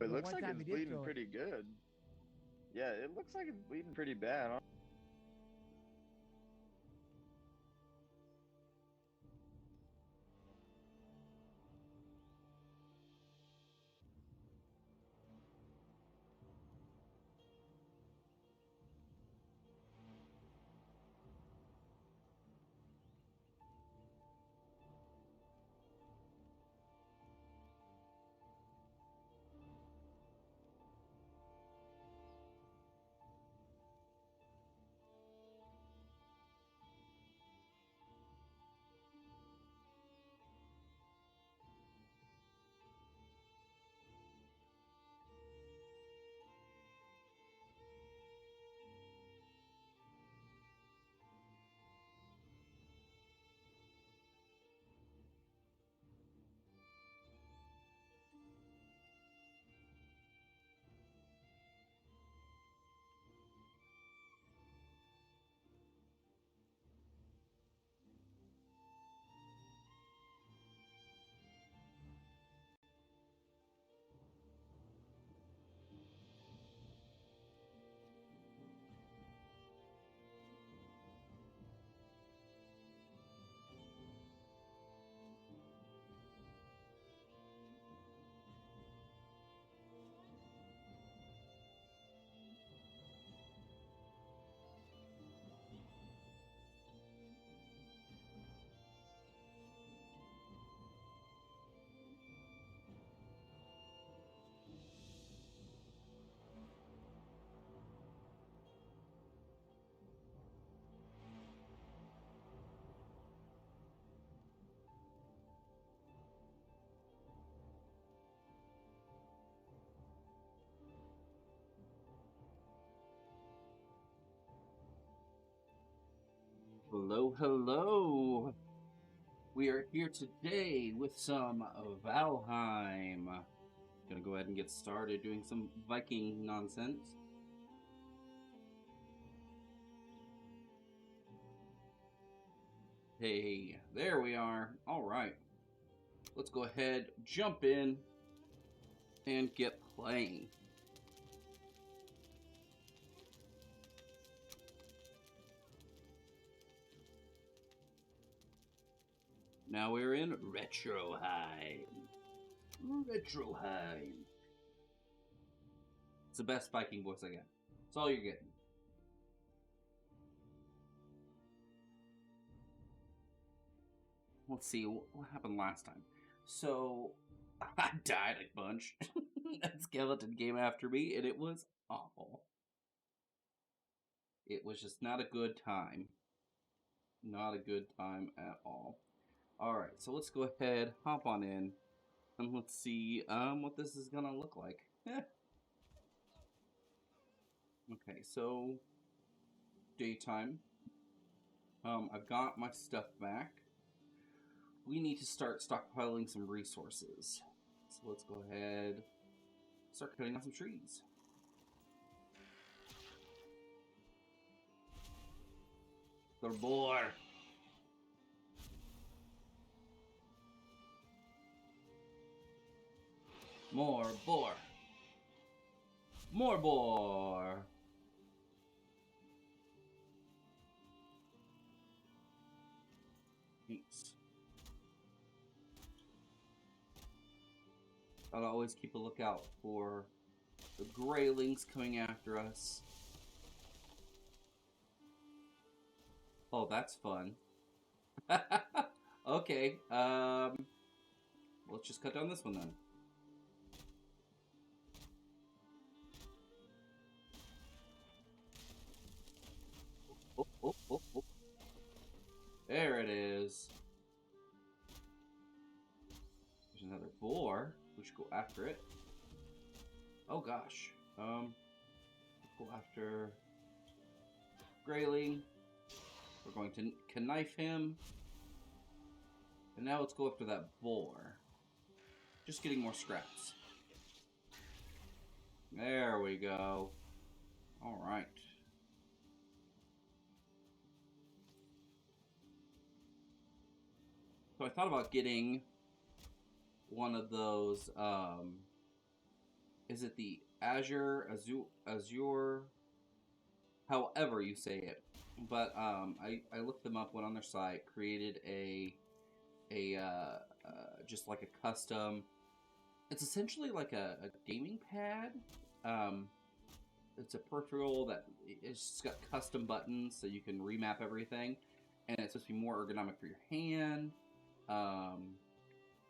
the looks one like time it's he did bleeding throw it. pretty good. Yeah, it looks like it's bleeding pretty bad. Hello, hello. We are here today with some Valheim. Gonna go ahead and get started doing some Viking nonsense. Hey, there we are. All right. Let's go ahead, jump in, and get playing. Now we're in Retroheim. Retroheim. It's the best Viking voice I got. That's all you're getting. Let's see what happened last time. So, I died a bunch. That skeleton came after me, and it was awful. It was just not a good time. Not a good time at all. Alright, so let's go ahead, hop on in, and let's see what this is gonna look like. Okay, so daytime. I've got my stuff back. We need to start stockpiling some resources. So let's go ahead, start cutting down some trees. The boar. More boar. More boar. Thanks. I'll always keep a lookout for the graylings coming after us. Oh, that's fun. Okay, let's just cut down this one then. Oh, oh, oh, oh. There it is. There's another boar. We should go after it. Oh gosh. Go after Grayling. We're going to knife him. And now let's go after that boar. Just getting more scraps. There we go. Alright. So I thought about getting one of those, is it the Azure, however you say it. But I looked them up, went on their site, created just like a custom. It's essentially like a gaming pad. Um, it's a peripheral that it's got custom buttons so you can remap everything, and it's supposed to be more ergonomic for your hand.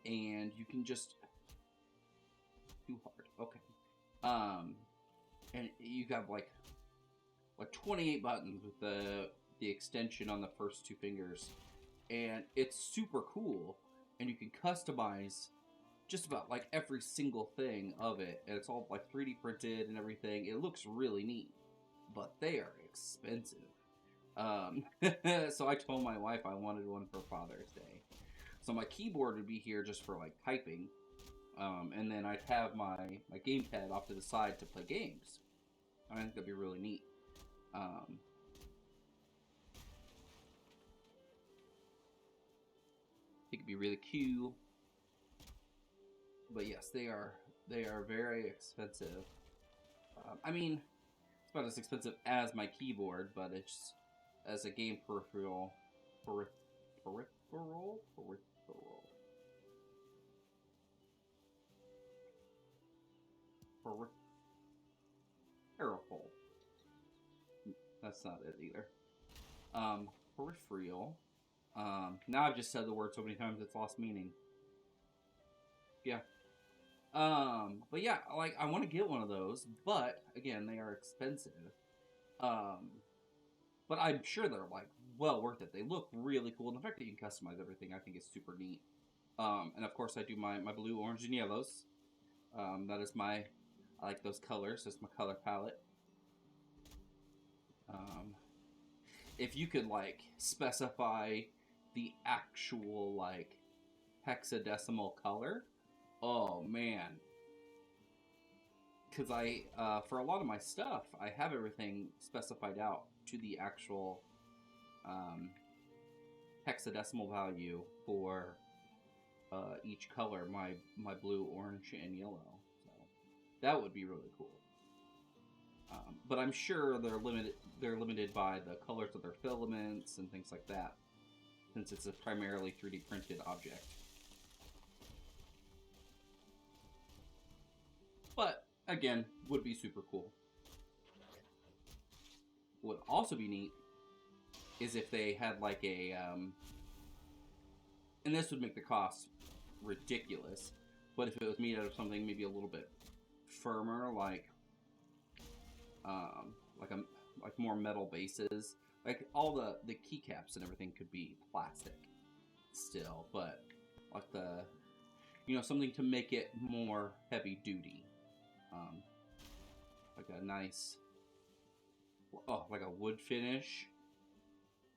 And you can just too hard. Okay. And you got like 28 buttons with the extension on the first two fingers, and it's super cool. And you can customize just about like every single thing of it, and it's all like 3D printed and everything. It looks really neat, but they are expensive. So I told my wife I wanted one for Father's Day. So my keyboard would be here just for like typing, and then I'd have my gamepad off to the side to play games. I think that'd be really neat. Um, I think it'd be really cool. But yes, they are very expensive. I mean, it's about as expensive as my keyboard, but it's as a game peripheral. Peripheral. That's not it either. Peripheral. Now I've just said the word so many times it's lost meaning. Yeah. But yeah, like I want to get one of those, but again, they are expensive. But I'm sure they're like well worth it. They look really cool, and the fact that you can customize everything, I think is super neat. And of course, I do my blue, orange, and yellows. That is I like those colors. That's my color palette. If you could like specify the actual like hexadecimal color, oh man, because for a lot of my stuff I have everything specified out to the actual hexadecimal value for each color, my blue, orange, and yellow. So that would be really cool. But I'm sure they're limited by the colors of their filaments and things like that, since it's a primarily 3D printed object. But again, would be super cool. Would also be neat is if they had like a and this would make the cost ridiculous, but if it was made out of something maybe a little bit firmer, like more metal bases, like all the keycaps and everything could be plastic still, but like something to make it more heavy duty, like a nice like a wood finish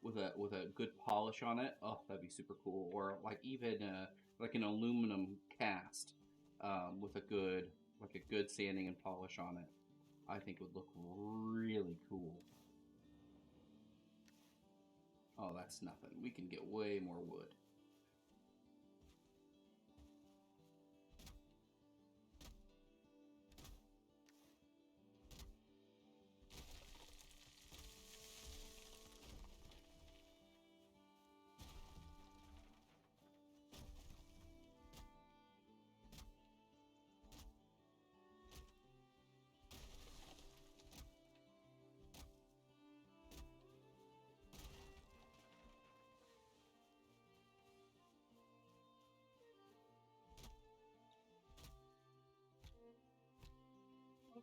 with a good polish on it. Oh, that'd be super cool. Or like even like an aluminum cast with a good sanding and polish on it. I think would look really cool. Oh, that's nothing. We can get way more wood.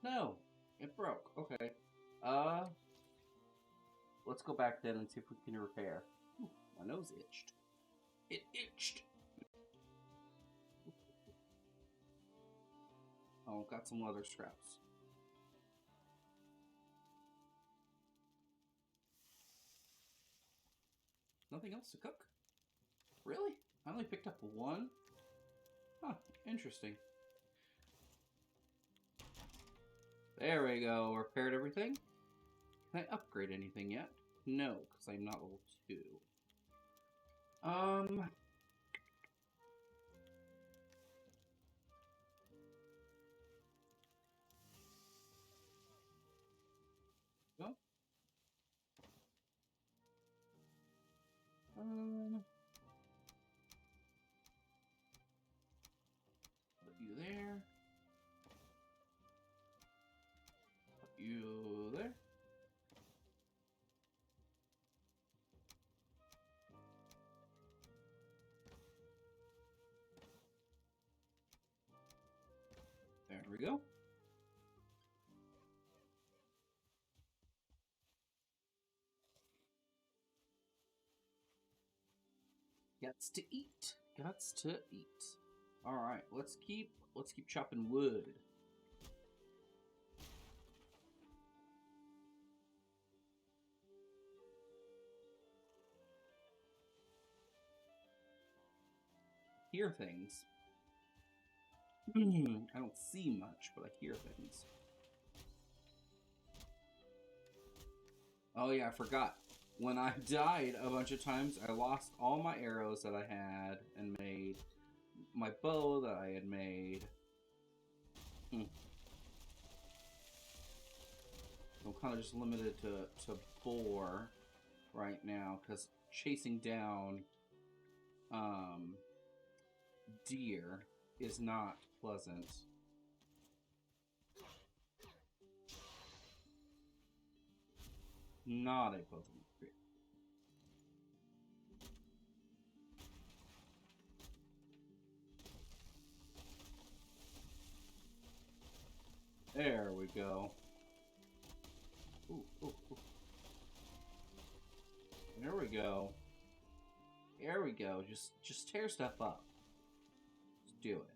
No, it broke. Okay. Uh, let's go back then and see if we can repair. Ooh, my nose itched. It itched. Oh, got some leather scraps. Nothing else to cook? Really? I only picked up one? Huh, interesting. There we go. Repaired everything. Can I upgrade anything yet? No, because I'm not level 2. Put you there. Put you there. There we go. Gots to eat. Gots to eat. All right, let's keep chopping wood. Hear things. I don't see much, but I hear things. Oh yeah, I forgot. When I died a bunch of times, I lost all my arrows that I had and made. My bow that I had made. I'm kind of just limited to boar right now, because chasing down deer is not pleasant. Not a pleasant experience. There we go. Ooh, ooh, ooh. There we go. There we go. Just tear stuff up. Just do it.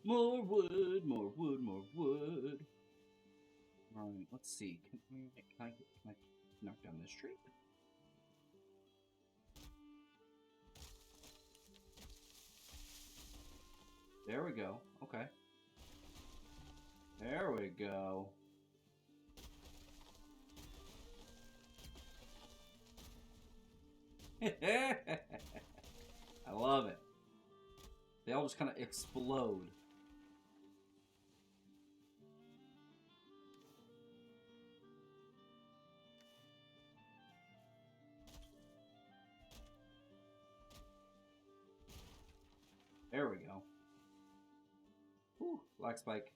More wood, more wood, more wood. Alright, let's see. Can I knock down this tree? There we go. Okay. There we go. I love it. They all just kind of explode. There we go. Ooh, black spike.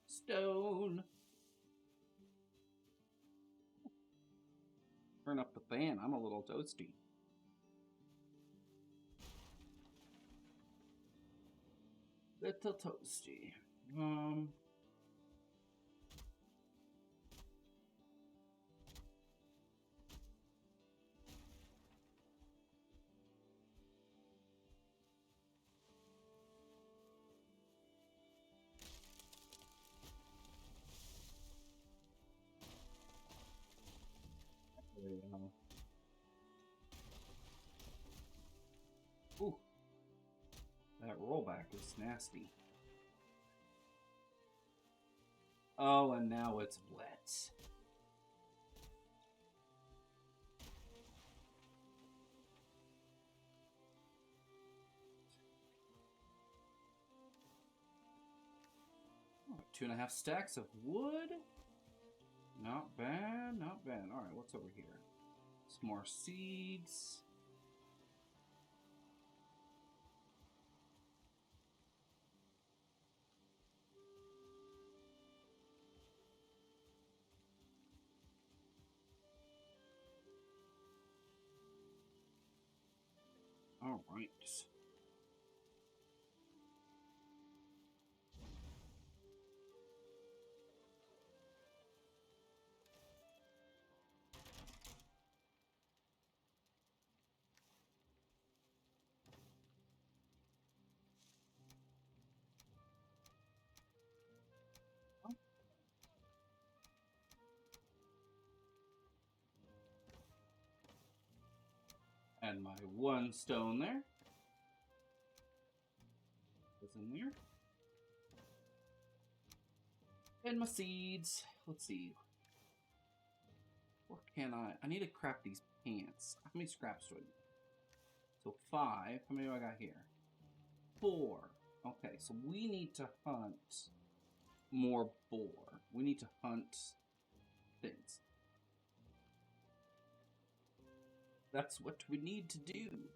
Stone. Turn up the fan. I'm a little toasty. Little toasty. Ooh. That rollback is nasty. Oh, and now it's wet. Oh, 2.5 stacks of wood. Not bad, not bad. Alright, what's over here? Some more seeds. Alright. Add my 1 stone there. What's in there? And my seeds. Let's see. What can I need to craft these pants. How many scraps do I need? So 5. How many do I got here? 4. Okay, so we need to hunt more boar. We need to hunt things. That's what we need to do.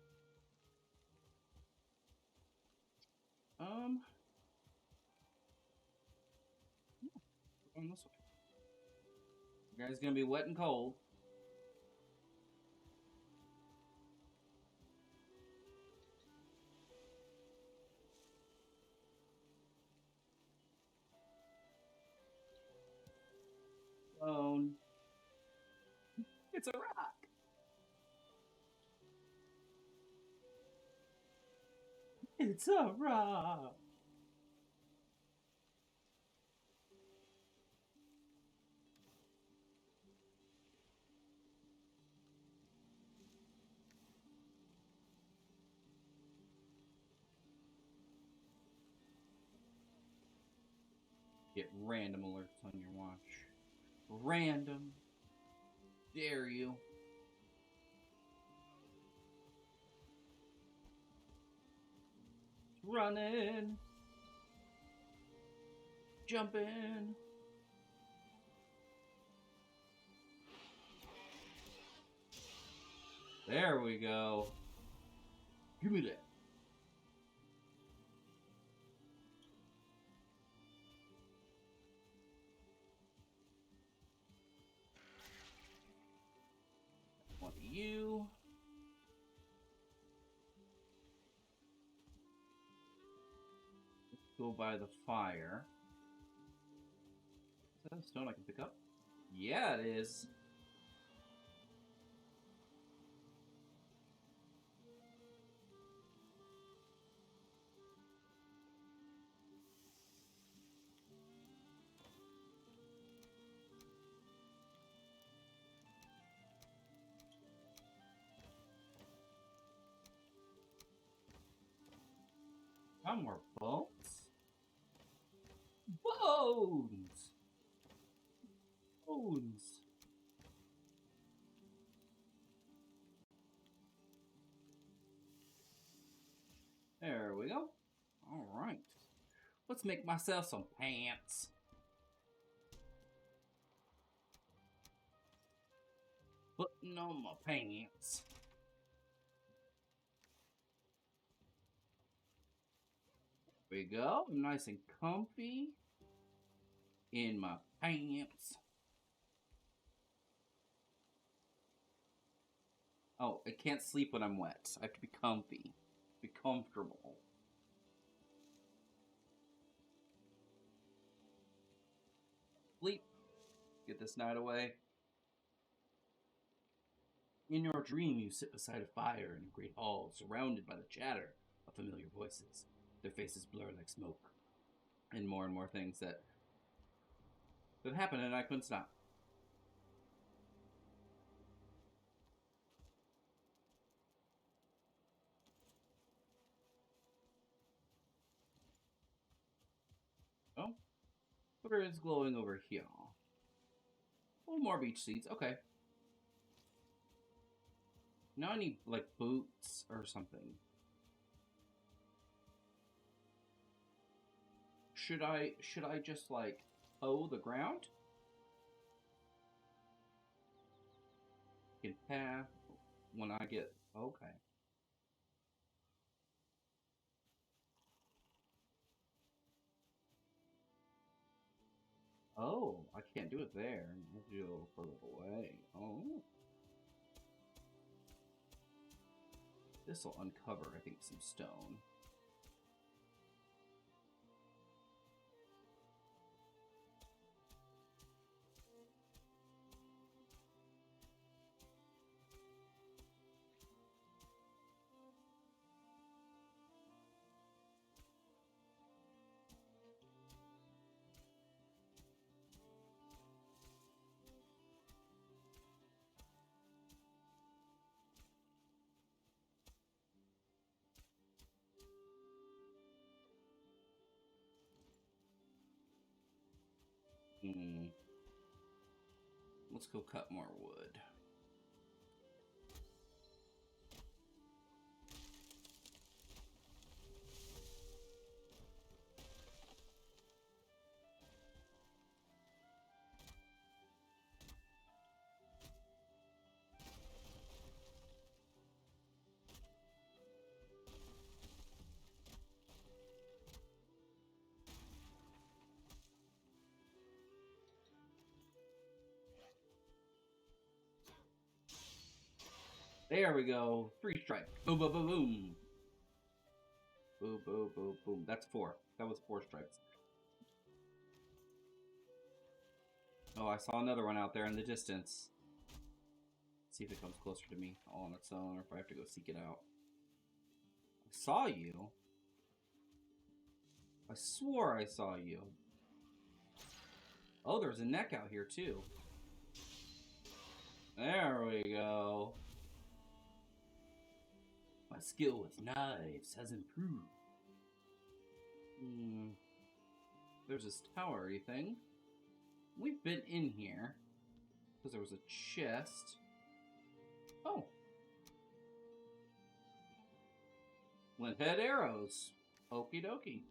Going this way. You guys gonna be wet and cold. Alone. It's a rock. It's a rock. Get random alerts on your watch. Random. Dare you. Running. Jumping. There we go. Give me that. One of you. Go by the fire. Is that a stone I can pick up? Yeah, it is. Got more bones? Bones! Bones! There we go. Alright. Let's make myself some pants. Putting on my pants. There we go. I'm nice and comfy in my pants. Oh, I can't sleep when I'm wet. I have to be comfy. Be comfortable. Sleep. Get this night away. In your dream, you sit beside a fire in a great hall, surrounded by the chatter of familiar voices. Their faces blur like smoke. And more things that happen, and I couldn't stop. Oh, what is glowing over here? Oh, more beach seeds. Okay. Now I need, like, boots or something. Should I just, like, hoe the ground? Can path when I get... Okay. Oh, I can't do it there. I have to do it a little further away. Oh. This will uncover, I think, some stone. Let's go cut more wood. There we go. 3 strike. Boom, boom, boom, boom. Boom, boom, boom, boom. That's 4. That was 4 strikes. Oh, I saw another one out there in the distance. Let's see if it comes closer to me all on its own, or if I have to go seek it out. I saw you. I swore I saw you. Oh, there's a neck out here, too. There we go. My skill with knives has improved. There's this towery thing. We've been in here. Because there was a chest. Oh. Flint head arrows. Okie dokie.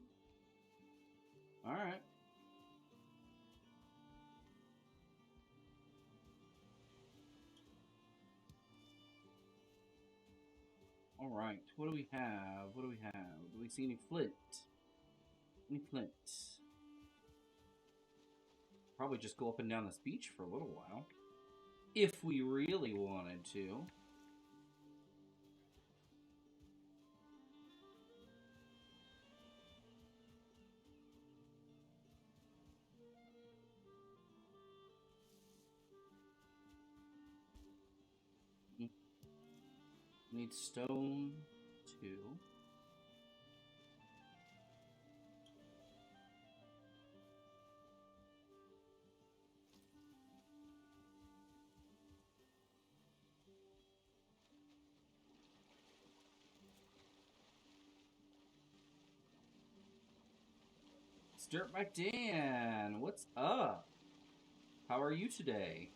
Alright. Alright, what do we have? What do we have? Do we see any flint? Any flint? Probably just go up and down this beach for a little while. If we really wanted to. Need stone 2. Dirtbag Dan, what's up? How are you today?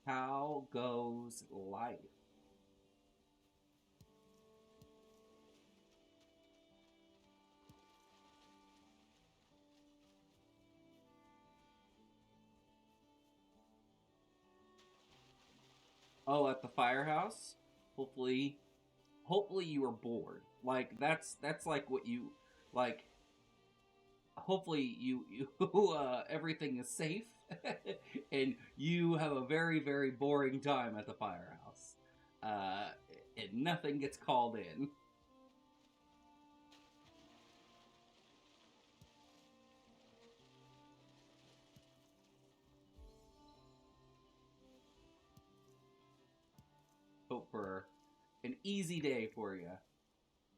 How goes life? Oh, at the firehouse? Hopefully you were bored. Like that's like what you like. Hopefully you everything is safe and you have a very, very boring time at the firehouse. And nothing gets called in. Hope for an easy day for you,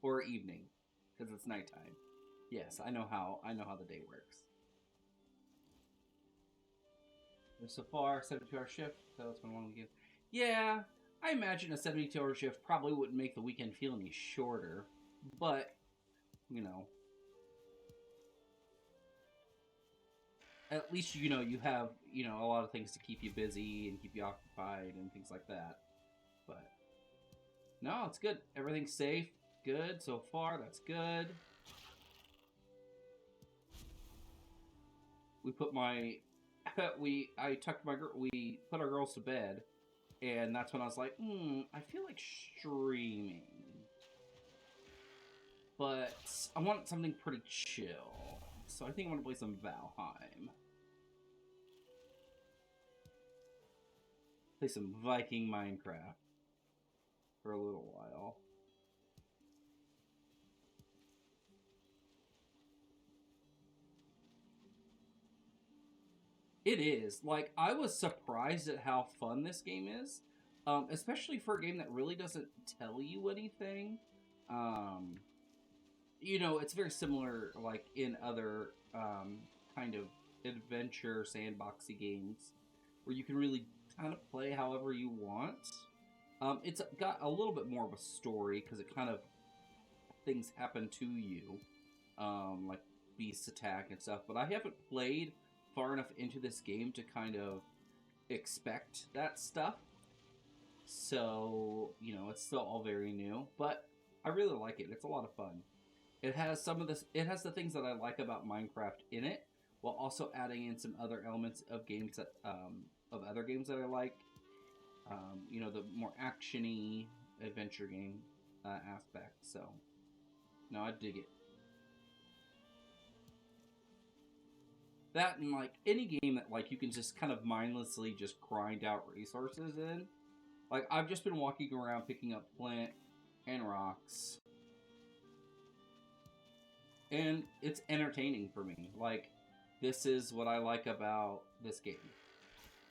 or evening, because it's nighttime. Yes, I know how the day works. So far, 72-hour shift. So it's been a long weekend. Yeah, I imagine a 72-hour shift probably wouldn't make the weekend feel any shorter, but you know, at least you have a lot of things to keep you busy and keep you occupied and things like that. But no, it's good. Everything's safe, good so far. That's good. We put my we put our girls to bed, and that's when I was like, I feel like streaming, but I want something pretty chill, so I think I'm gonna play some Valheim. Play some Viking Minecraft for a little while. It is. Like, I was surprised at how fun this game is. Especially for a game that really doesn't tell you anything. It's very similar, like, in other kind of adventure sandboxy games where you can really kind of play however you want. It's got a little bit more of a story because it kind of things happen to you, like beasts attack and stuff. But I haven't played far enough into this game to kind of expect that stuff. So it's still all very new, but I really like it. It's a lot of fun. It has some of this. It has the things that I like about Minecraft in it, while also adding in some other elements of games that of other games that I like. The more actiony adventure game aspect. So, no, I dig it. That and like any game that like you can just kind of mindlessly just grind out resources in. Like I've just been walking around picking up flint and rocks. And it's entertaining for me. Like this is what I like about this game.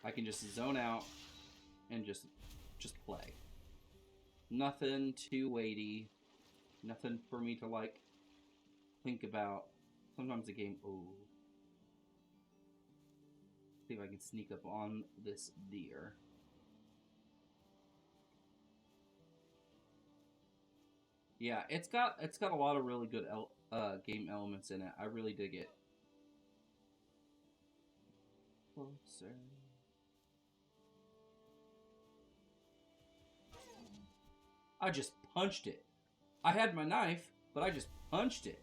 I can just zone out and just play. Nothing too weighty. Nothing for me to like think about. Sometimes the game. Oh, see if I can sneak up on this deer. Yeah, it's got a lot of really good game elements in it. I really dig it. Closer. I just punched it. I had my knife, but I just punched it.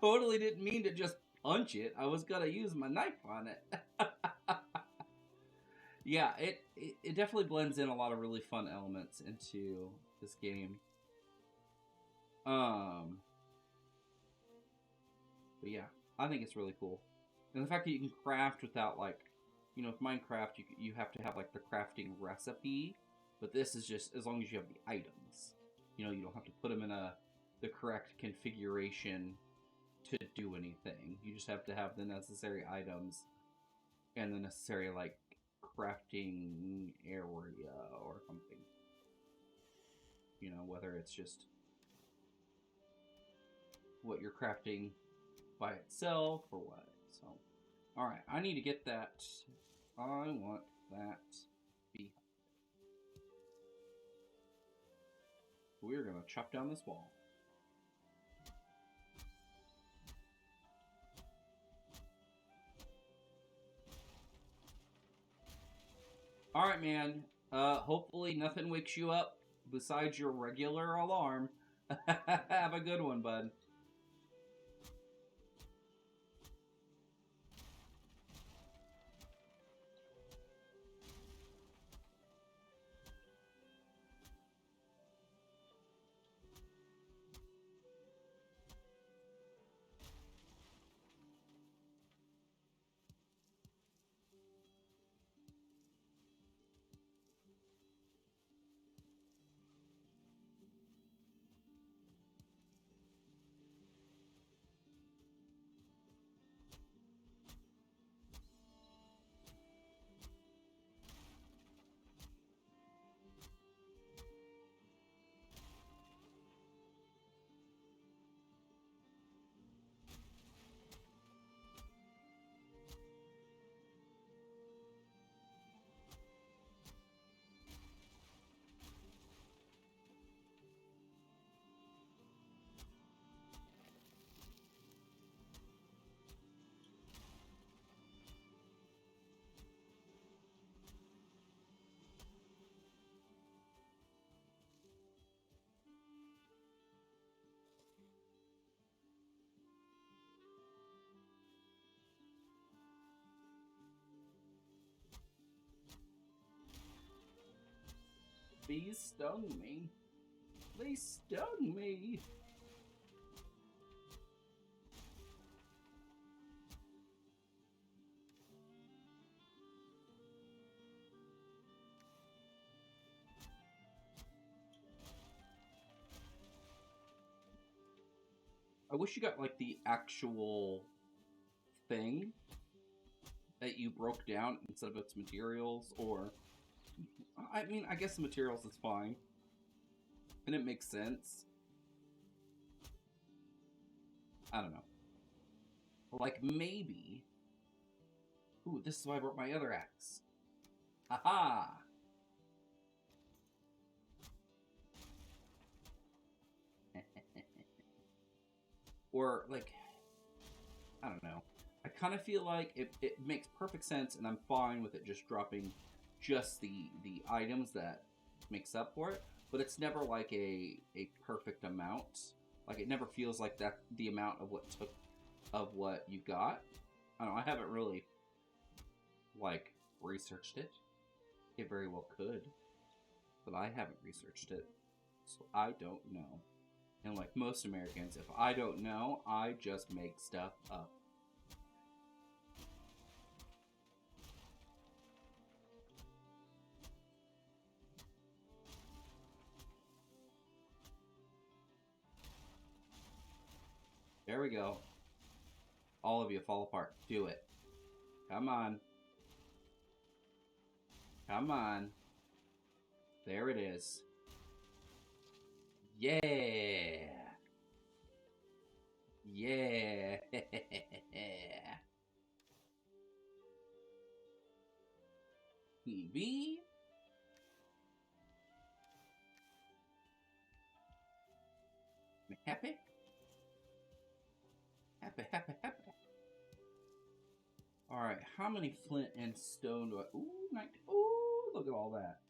Totally didn't mean to just punch it. I was gonna use my knife on it. Yeah, it definitely blends in a lot of really fun elements into this game. But yeah, I think it's really cool, and the fact that you can craft without like, with Minecraft you have to have like the crafting recipe, but this is just as long as you have the items. You don't have to put them in the correct configuration to do anything. You just have to have the necessary items and the necessary like crafting area or something. Whether it's just what you're crafting by itself or what. So, all right, I need to get that. I want that beef. We're gonna chop down this wall. All right, man. Hopefully nothing wakes you up besides your regular alarm. Have a good one, bud. Bees stung me. They stung me. I wish you got like the actual thing that you broke down instead of its materials, or I mean, I guess the materials is fine. And it makes sense. I don't know. Like, maybe... Ooh, this is why I brought my other axe. Haha! Or, like... I don't know. I kind of feel like it makes perfect sense, and I'm fine with it just dropping just the items that makes up for it. But it's never like a perfect amount. Like, it never feels like that the amount of what you got. I don't know, I haven't really, like, researched it. It very well could. But I haven't researched it. So I don't know. And like most Americans, if I don't know, I just make stuff up. There we go. All of you fall apart. Do it. Come on. Come on. There it is. Yeah. Yeah. TV. Happy? Happy, happy, happy. Alright, how many flint and stone do I... Ooh, 19. Ooh, look at all that.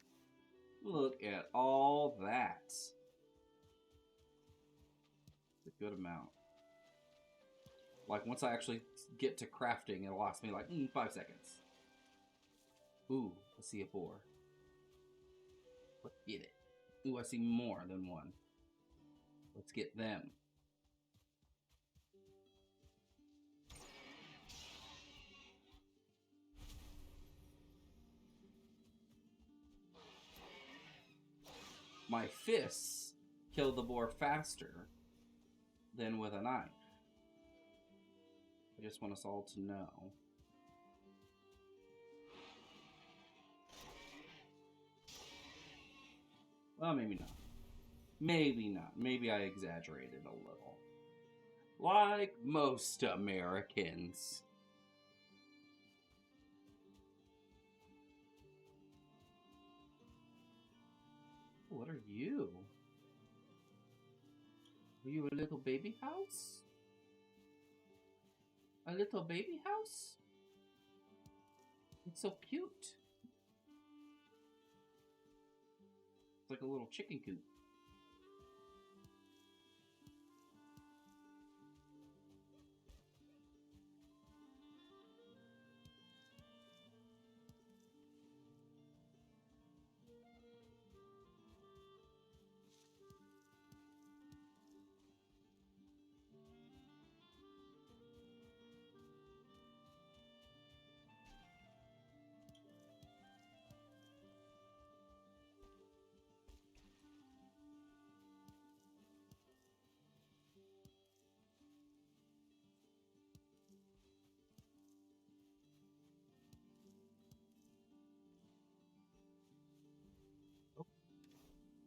Look at all that. It's a good amount. Like, once I actually get to crafting, it'll last me like 5 seconds. Ooh, I see a boar. Let's get it. Ooh, I see more than one. Let's get them. My fists kill the boar faster than with a knife. I just want us all to know. Well, maybe not. Maybe not. Maybe I exaggerated a little. Like most Americans. What are you? Are you a little baby house? A little baby house? It's so cute. It's like a little chicken coop.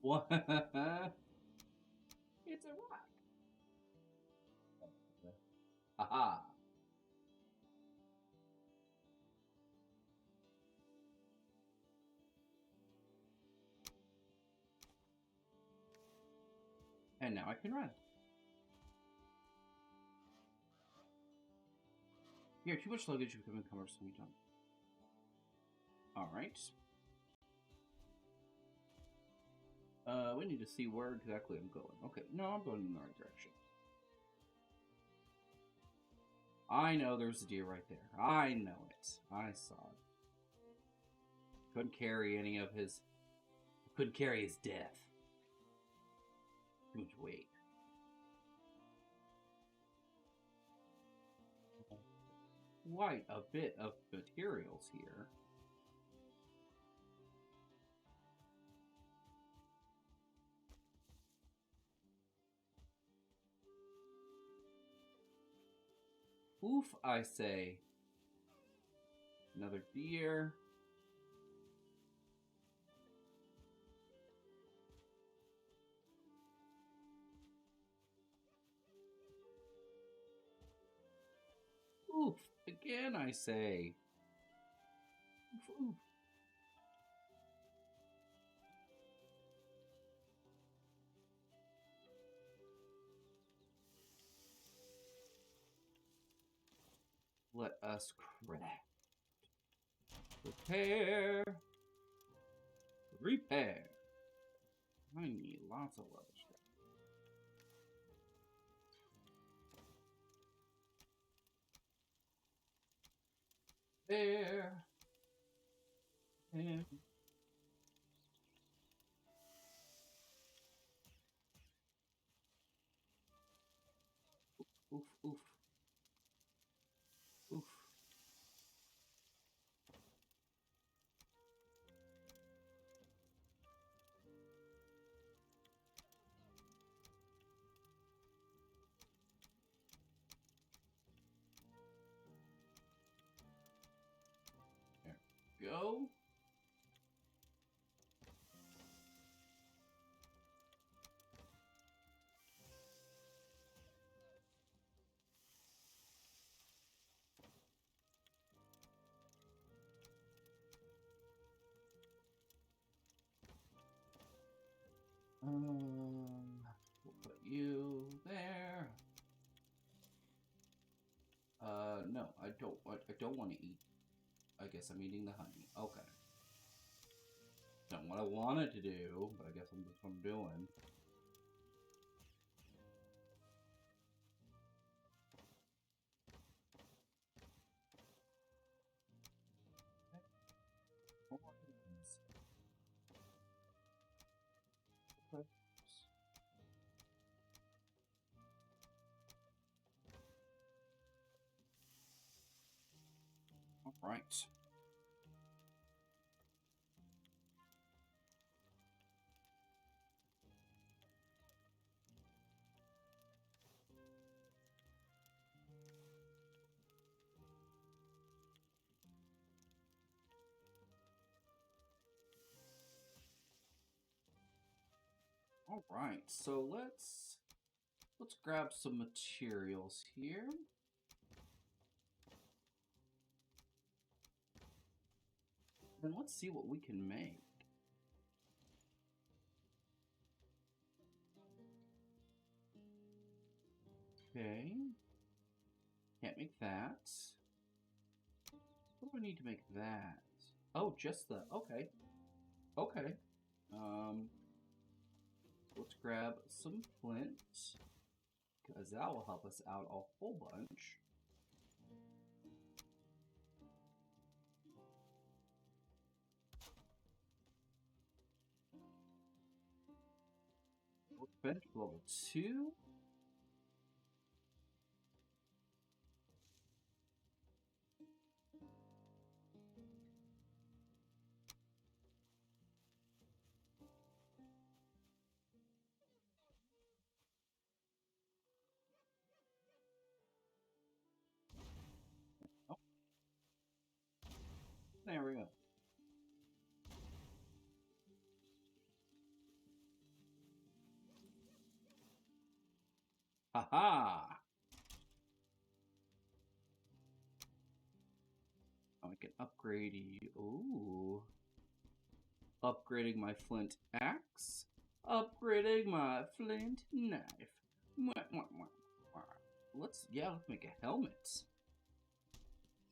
What? It's a rock. Haha. And now I can run. Here, too much luggage become cumbersome. Alright. We need to see where exactly I'm going. Okay, no, I'm going in the right direction. I know there's a deer right there. I know it. I saw it. Couldn't carry any of his... Couldn't carry his death. Too much weight. Quite a bit of materials here. Oof, I say. Another deer. Oof, again I say. Oof, oof. Let us craft. Repair. Repair. I need lots of leather. There. And no, I don't. I don't want to eat. I guess I'm eating the honey. Okay. Not what I wanted to do, but I guess that's what I'm doing. All right. All right. So let's grab some materials here. And let's see what we can make. Okay. Can't make that. What do I need to make that? Oh, just the... Okay. Okay. Let's grab some flint, because that will help us out a whole bunch. Workbench level 2. Oh, there we go. Haha! I can upgrade you. Ooh. Upgrading my flint axe. Upgrading my flint knife. Let's make a helmet.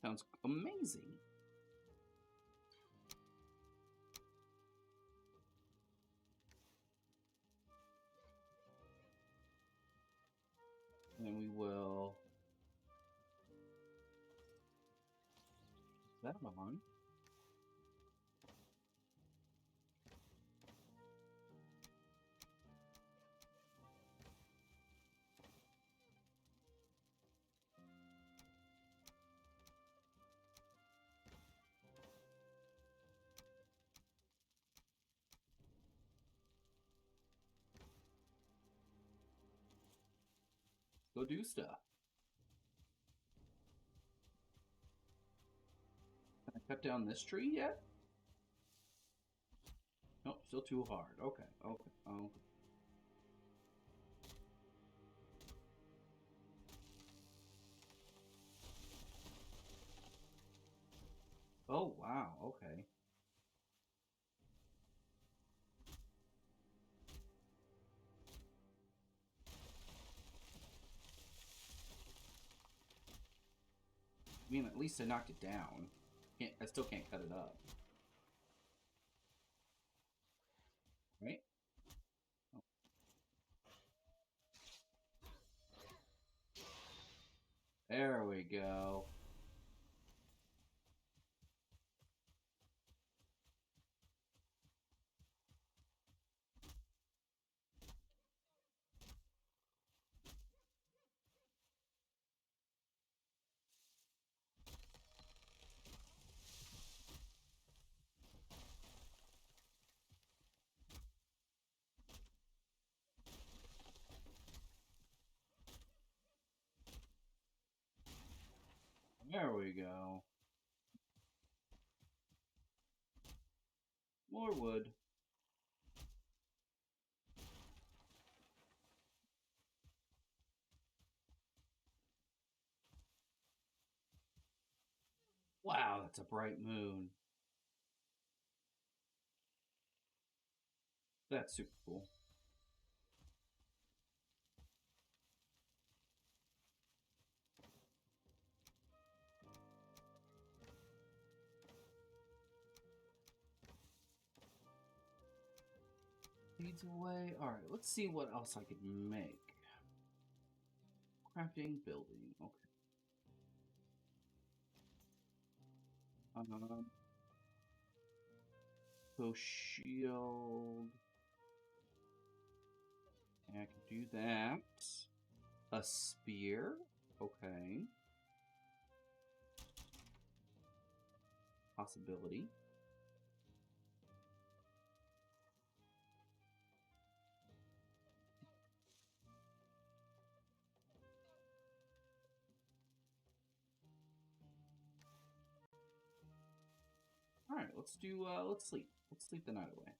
Sounds amazing. And then we will put that on. Go do stuff. Can I cut down this tree yet? Nope, still too hard. Okay, okay, okay. Oh, wow, okay. I mean, at least I knocked it down. I still can't cut it up. Right? Oh. There we go. There we go. More wood. Wow, that's a bright moon. That's super cool. Speeds away. Alright, let's see what else I could make. Crafting, building. Okay. So shield. And I can do that. A spear. Okay. Possibility. Alright, let's do, let's sleep. Let's sleep the night away.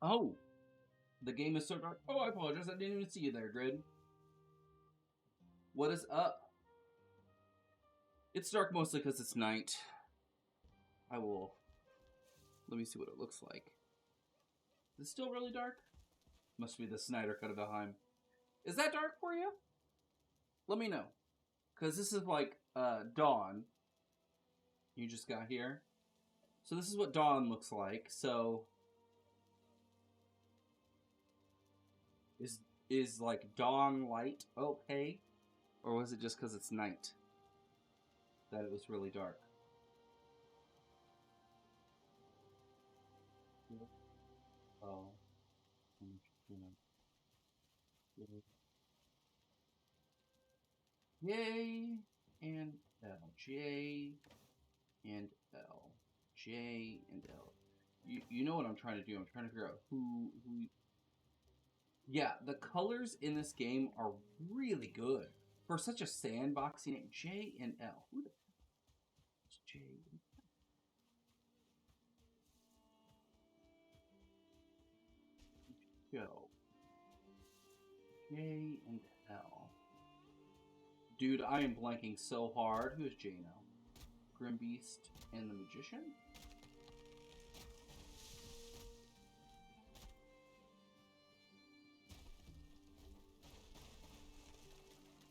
Oh! The game is so dark. Oh, I apologize. I didn't even see you there, Grid. What is up? It's dark mostly because it's night. I will... Let me see what it looks like. Is it still really dark? Must be the Snyder cut of Valheim. Is that dark for you? Let me know. Because this is like dawn. You just got here. So this is what dawn looks like. So... Is like dawn light okay? Or was it just because it's night that it was really dark? Oh. J and L. J and L. J and L. You know what I'm trying to do. I'm trying to figure out who... Yeah, the colors in this game are really good. For such a sandboxy name, J and L. Who the fuck is J and L? Go. J and L. Dude, I am blanking so hard. Who is J now? Grimbeast and the Magician?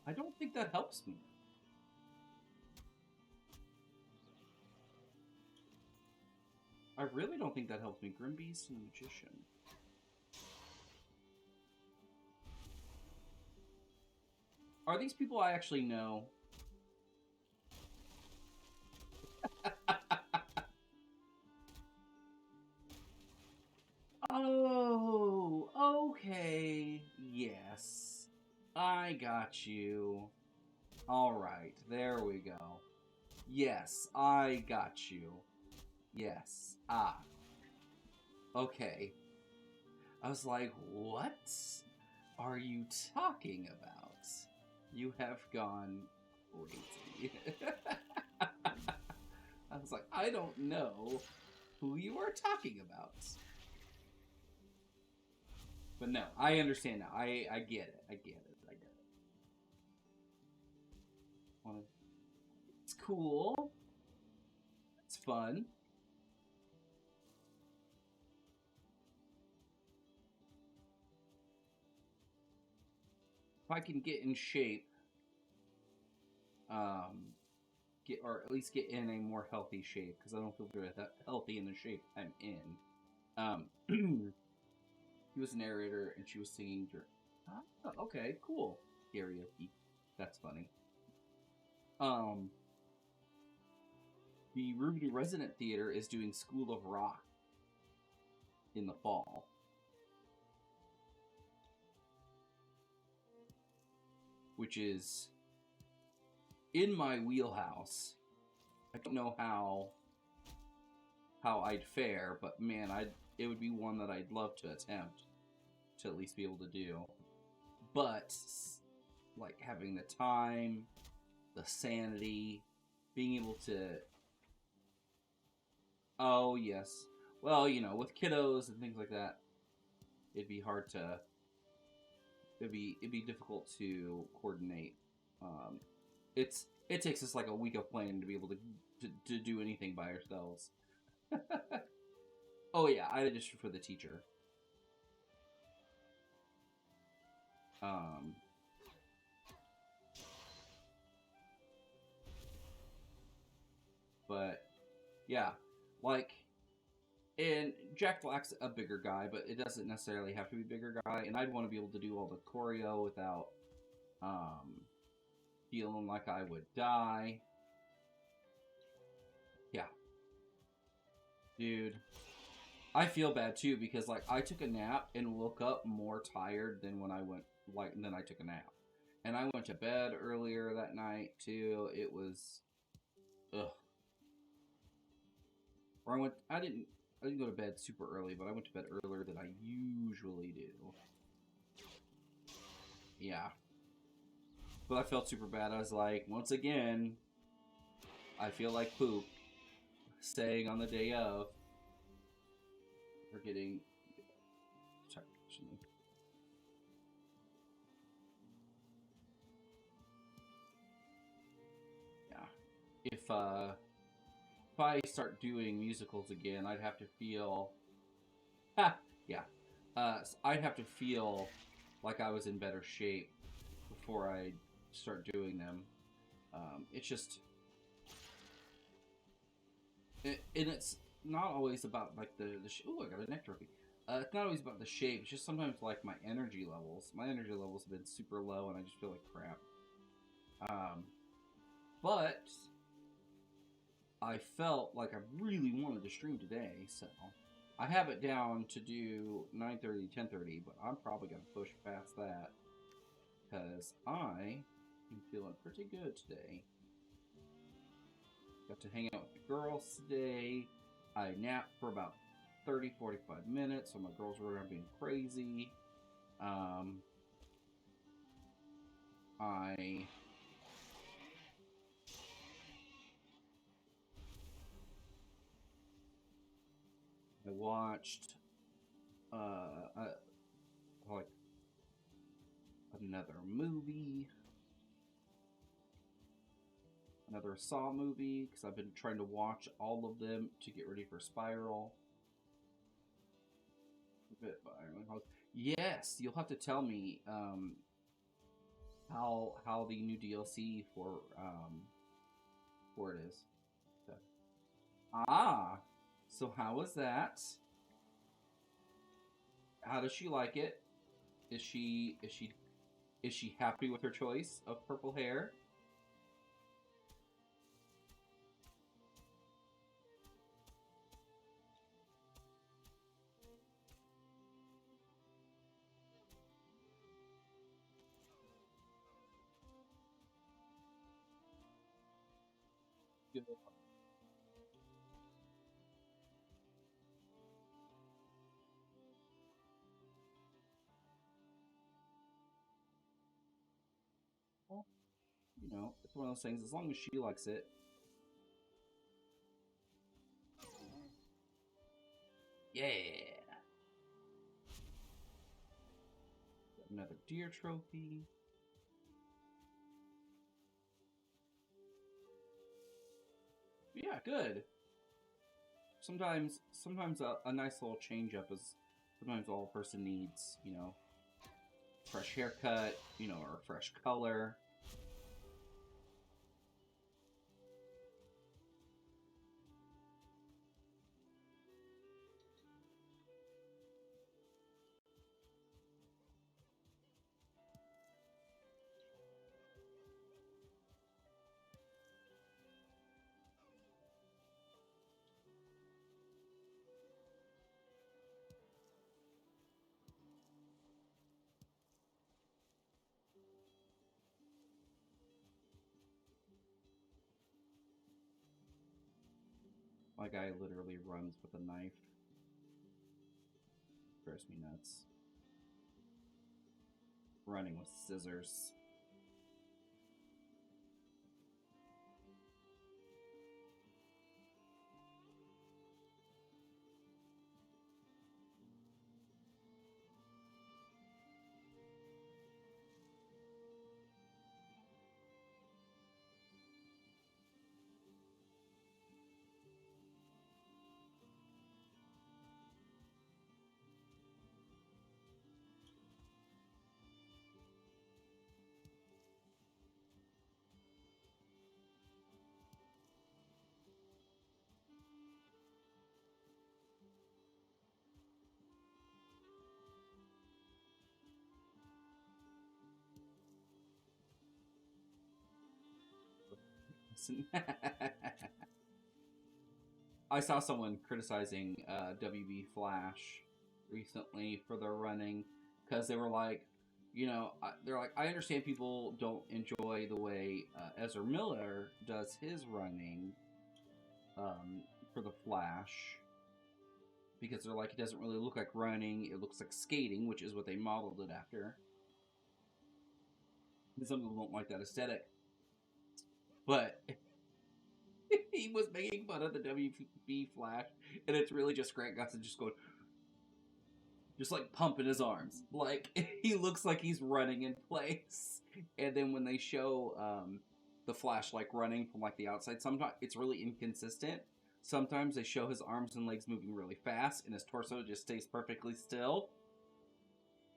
I don't think that helps me. I really don't think that helps me. Grimbeast and the Magician. Are these people I actually know? Oh, okay. Yes. I got you. Alright, there we go. Yes, I got you. Yes. Ah. Okay. I was like, what are you talking about? You have gone crazy. I was like, I don't know who you are talking about. But no, I understand now. I get it. I get it. I get it. It's cool. It's fun. If I can get in shape, or at least get in a more healthy shape, because I don't feel very healthy in the shape I'm in. He was a narrator, and she was singing during... Oh, okay, cool. Karaoke. That's funny. The Ruby Resident Theater is doing School of Rock in the fall. Which is in my wheelhouse. I don't know how I'd fare, but man, it would be one that I'd love to attempt to at least be able to do. But like having the time, the sanity, being able to... Oh, yes. Well, you know, with kiddos and things like that, it'd be hard to... It'd be difficult to coordinate. It takes us like a week of planning to be able to do anything by ourselves. Oh yeah, I did just for the teacher. But yeah, like, and Jack Black's a bigger guy, but it doesn't necessarily have to be a bigger guy. And I'd want to be able to do all the choreo without feeling like I would die. Yeah, dude. I feel bad too because like I took a nap and woke up more tired than when I took a nap. And I went to bed earlier that night too. It was ugh. Or I didn't go to bed super early, but I went to bed earlier than I usually do. Yeah. But I felt super bad. I was like, once again, I feel like poop saying on the day of we're getting yeah. If I start doing musicals again, I'd have to feel yeah. I'd have to feel like I was in better shape before I start doing them. It's just and it's not always about like the oh, I got a neck trophy. It's not always about the shape. It's just sometimes like my energy levels. My energy levels have been super low, and I just feel like crap. Um, but I felt like I really wanted to stream today, so I have it down to do 9:30, 10:30, but I'm probably gonna push past that because I am feeling pretty good today. Got to hang out with the girls today. I napped for about 30, 45 minutes, so my girls were around being crazy. I watched like another movie, another Saw movie, because I've been trying to watch all of them to get ready for Spiral. Yes, you'll have to tell me how the new DLC for it is. So. Ah, so how was that? How does she like it? Is she happy with her choice of purple hair? Good. Well, it's one of those things. As long as she likes it. Yeah. Another deer trophy. Yeah, good. Sometimes a nice little change up is sometimes all a person needs. Fresh haircut. Or a fresh color. My guy literally runs with a knife. Drives me nuts. Running with scissors. arms. I saw someone criticizing WB Flash recently for their running because they were like, they're like, I understand people don't enjoy the way Ezra Miller does his running for the Flash because they're like, it doesn't really look like running, it looks like skating, which is what they modeled it after. Some people don't like that aesthetic, but he was making fun of the WB Flash, and it's really just Grant Gustin just going, just like pumping his arms, like he looks like he's running in place. And then when they show the Flash like running from like the outside, sometimes it's really inconsistent. Sometimes they show his arms and legs moving really fast, and his torso just stays perfectly still.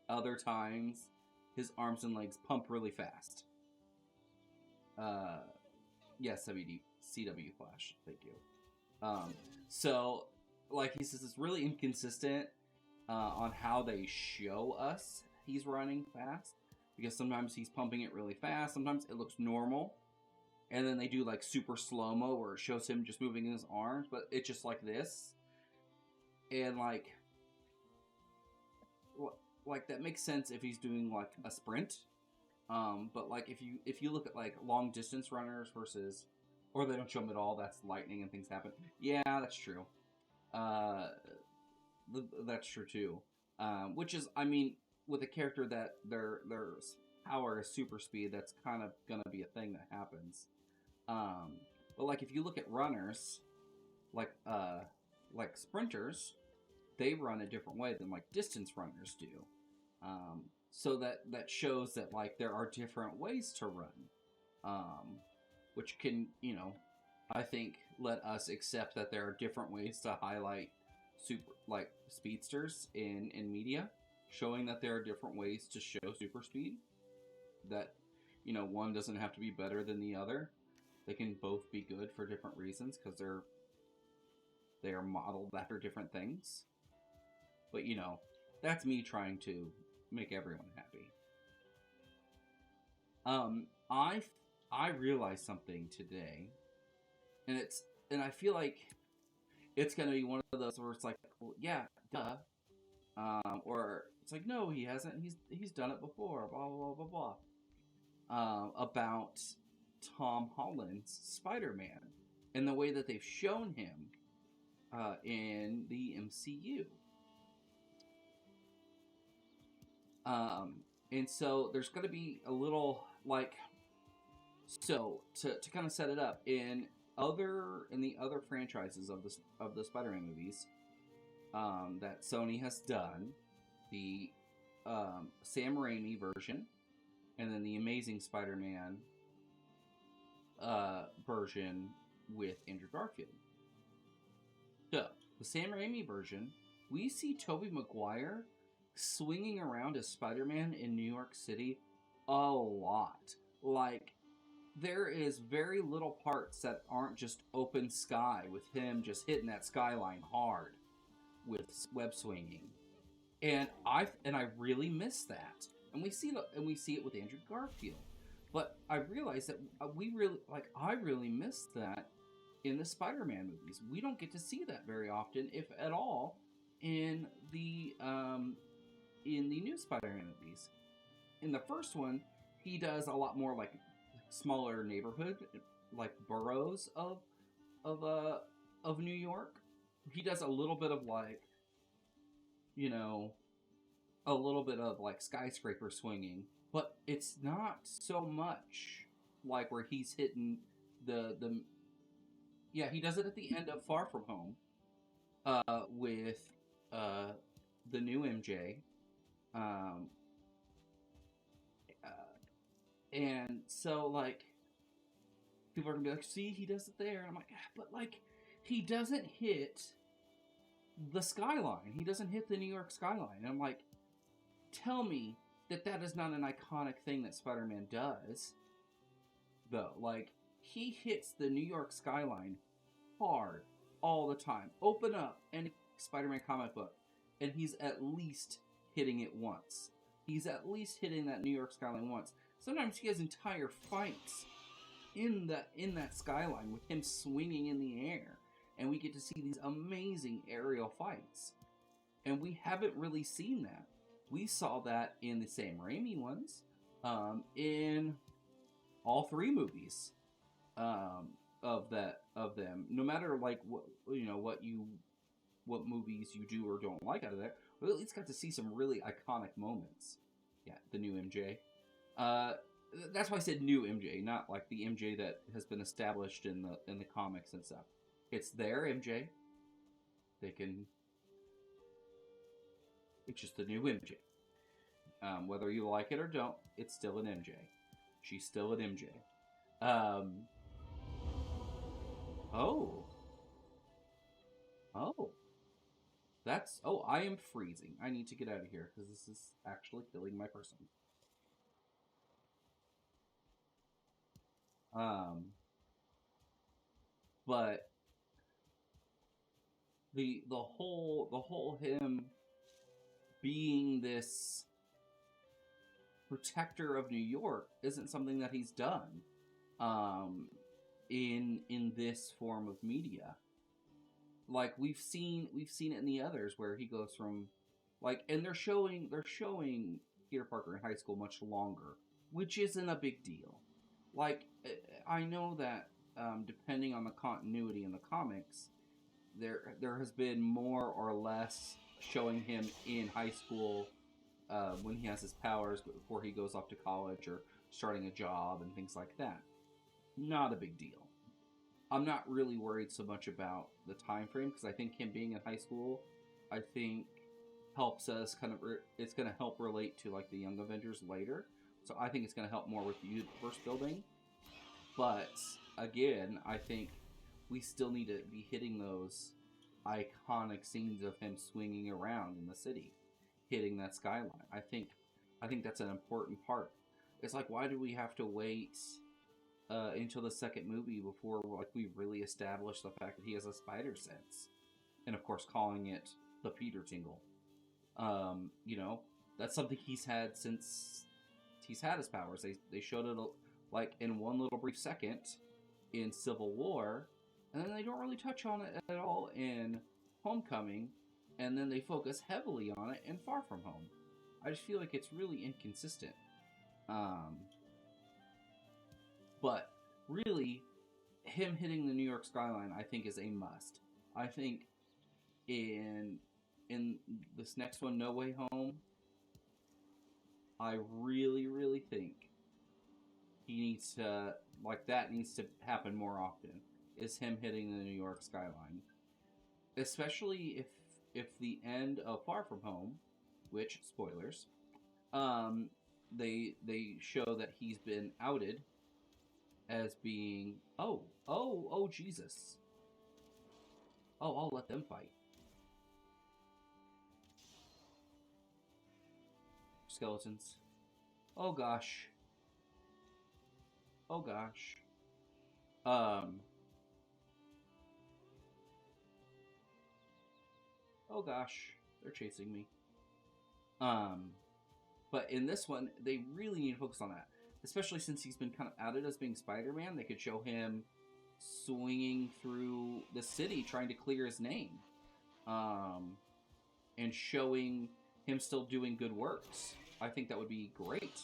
Other times, his arms and legs pump really fast. Yes, CW Flash. Thank you. So, like he says, it's really inconsistent on how they show us he's running fast. Because sometimes he's pumping it really fast. Sometimes it looks normal. And then they do like super slow-mo where it shows him just moving his arms. But it's just like this. And like that makes sense if he's doing like a sprint. But like if you look at like long distance runners versus, or they don't show them at all, that's lightning and things happen. Yeah, that's true. That's true too. Which is, I mean, with a character that their power is super speed, that's kind of gonna be a thing that happens. But like if you look at runners, like sprinters, they run a different way than like distance runners do. So that shows that like there are different ways to run, which can, I think let us accept that there are different ways to highlight speedsters in media, showing that there are different ways to show super speed. That one doesn't have to be better than the other. They can both be good for different reasons because they are modeled after different things. But that's me trying to make everyone happy. I realized something today, and I feel like it's gonna be one of those where it's like, well, yeah, duh, or it's like, no, he hasn't. He's done it before. Blah blah blah blah blah. About Tom Holland's Spider-Man and the way that they've shown him in the MCU. And so there's going to be a little to kind of set it up in the other franchises of the Spider-Man movies that Sony has done, the Sam Raimi version, and then the Amazing Spider-Man version with Andrew Garfield. So the Sam Raimi version, we see Tobey Maguire swinging around as Spider-Man in New York City a lot. Like, there is very little parts that aren't just open sky with him just hitting that skyline hard with web swinging, and I really miss that. And we see it with Andrew Garfield, but I realized that I really miss that in the Spider-Man movies. We don't get to see that very often, if at all, in the new Spider-Man movies. In the first one, he does a lot more like smaller neighborhood, like boroughs of New York. He does a little bit of a little bit of like skyscraper swinging, but it's not so much like where he's hitting the yeah, he does it at the end of Far From Home with the new MJ. And so, like, people are gonna be like, see, he does it there. And I'm like, but, like, he doesn't hit the skyline. He doesn't hit the New York skyline. And I'm like, tell me that is not an iconic thing that Spider-Man does. Though, like, he hits the New York skyline hard all the time. Open up any Spider-Man comic book, and he's at least hitting it once. He's at least hitting that New York skyline once. Sometimes he has entire fights in that skyline with him swinging in the air, and we get to see these amazing aerial fights. And we haven't really seen that. We saw that in the Sam Raimi ones, in all three movies of them. No matter like what movies you do or don't like out of there, we at least got to see some really iconic moments. Yeah, the new MJ. That's why I said new MJ, not like the MJ that has been established in the comics and stuff. It's their MJ. They can. It's just the new MJ. Whether you like it or don't, it's still an MJ. She's still an MJ. Oh. Oh. That's... Oh, I am freezing. I need to get out of here, because this is actually killing my person. But... The whole him being this protector of New York isn't something that he's done in this form of media. Like we've seen it in the others where he goes from like, and they're showing Peter Parker in high school much longer, which isn't a big deal. Like I know that depending on the continuity in the comics, there has been more or less showing him in high school when he has his powers before he goes off to college or starting a job and things like that. Not a big deal. I'm not really worried so much about the time frame because I think him being in high school, I think helps us kind of. It's going to help relate to like the Young Avengers later. So I think it's going to help more with the universe building. But again, I think we still need to be hitting those iconic scenes of him swinging around in the city, hitting that skyline. I think that's an important part. It's like, why do we have to wait until the second movie before like we really establish the fact that he has a spider sense, and of course calling it the Peter Tingle. That's something he's had since he's had his powers. They showed it like in one little brief second in Civil War, and then they don't really touch on it at all in Homecoming, and then they focus heavily on it in Far From Home. I just feel like it's really inconsistent. But really, him hitting the New York skyline, I think, is a must. I think in this next one, No Way Home, I really, really think he needs to, like, that needs to happen more often, is him hitting the New York skyline. Especially if the end of Far From Home, which, spoilers, they show that he's been outed as being, oh, Jesus. Oh, I'll let them fight. Skeletons. Oh, gosh. Oh, gosh. Oh, gosh. They're chasing me. But in this one, they really need to focus on that. Especially since he's been kind of outed as being Spider-Man, they could show him swinging through the city trying to clear his name. And showing him still doing good works. I think that would be great.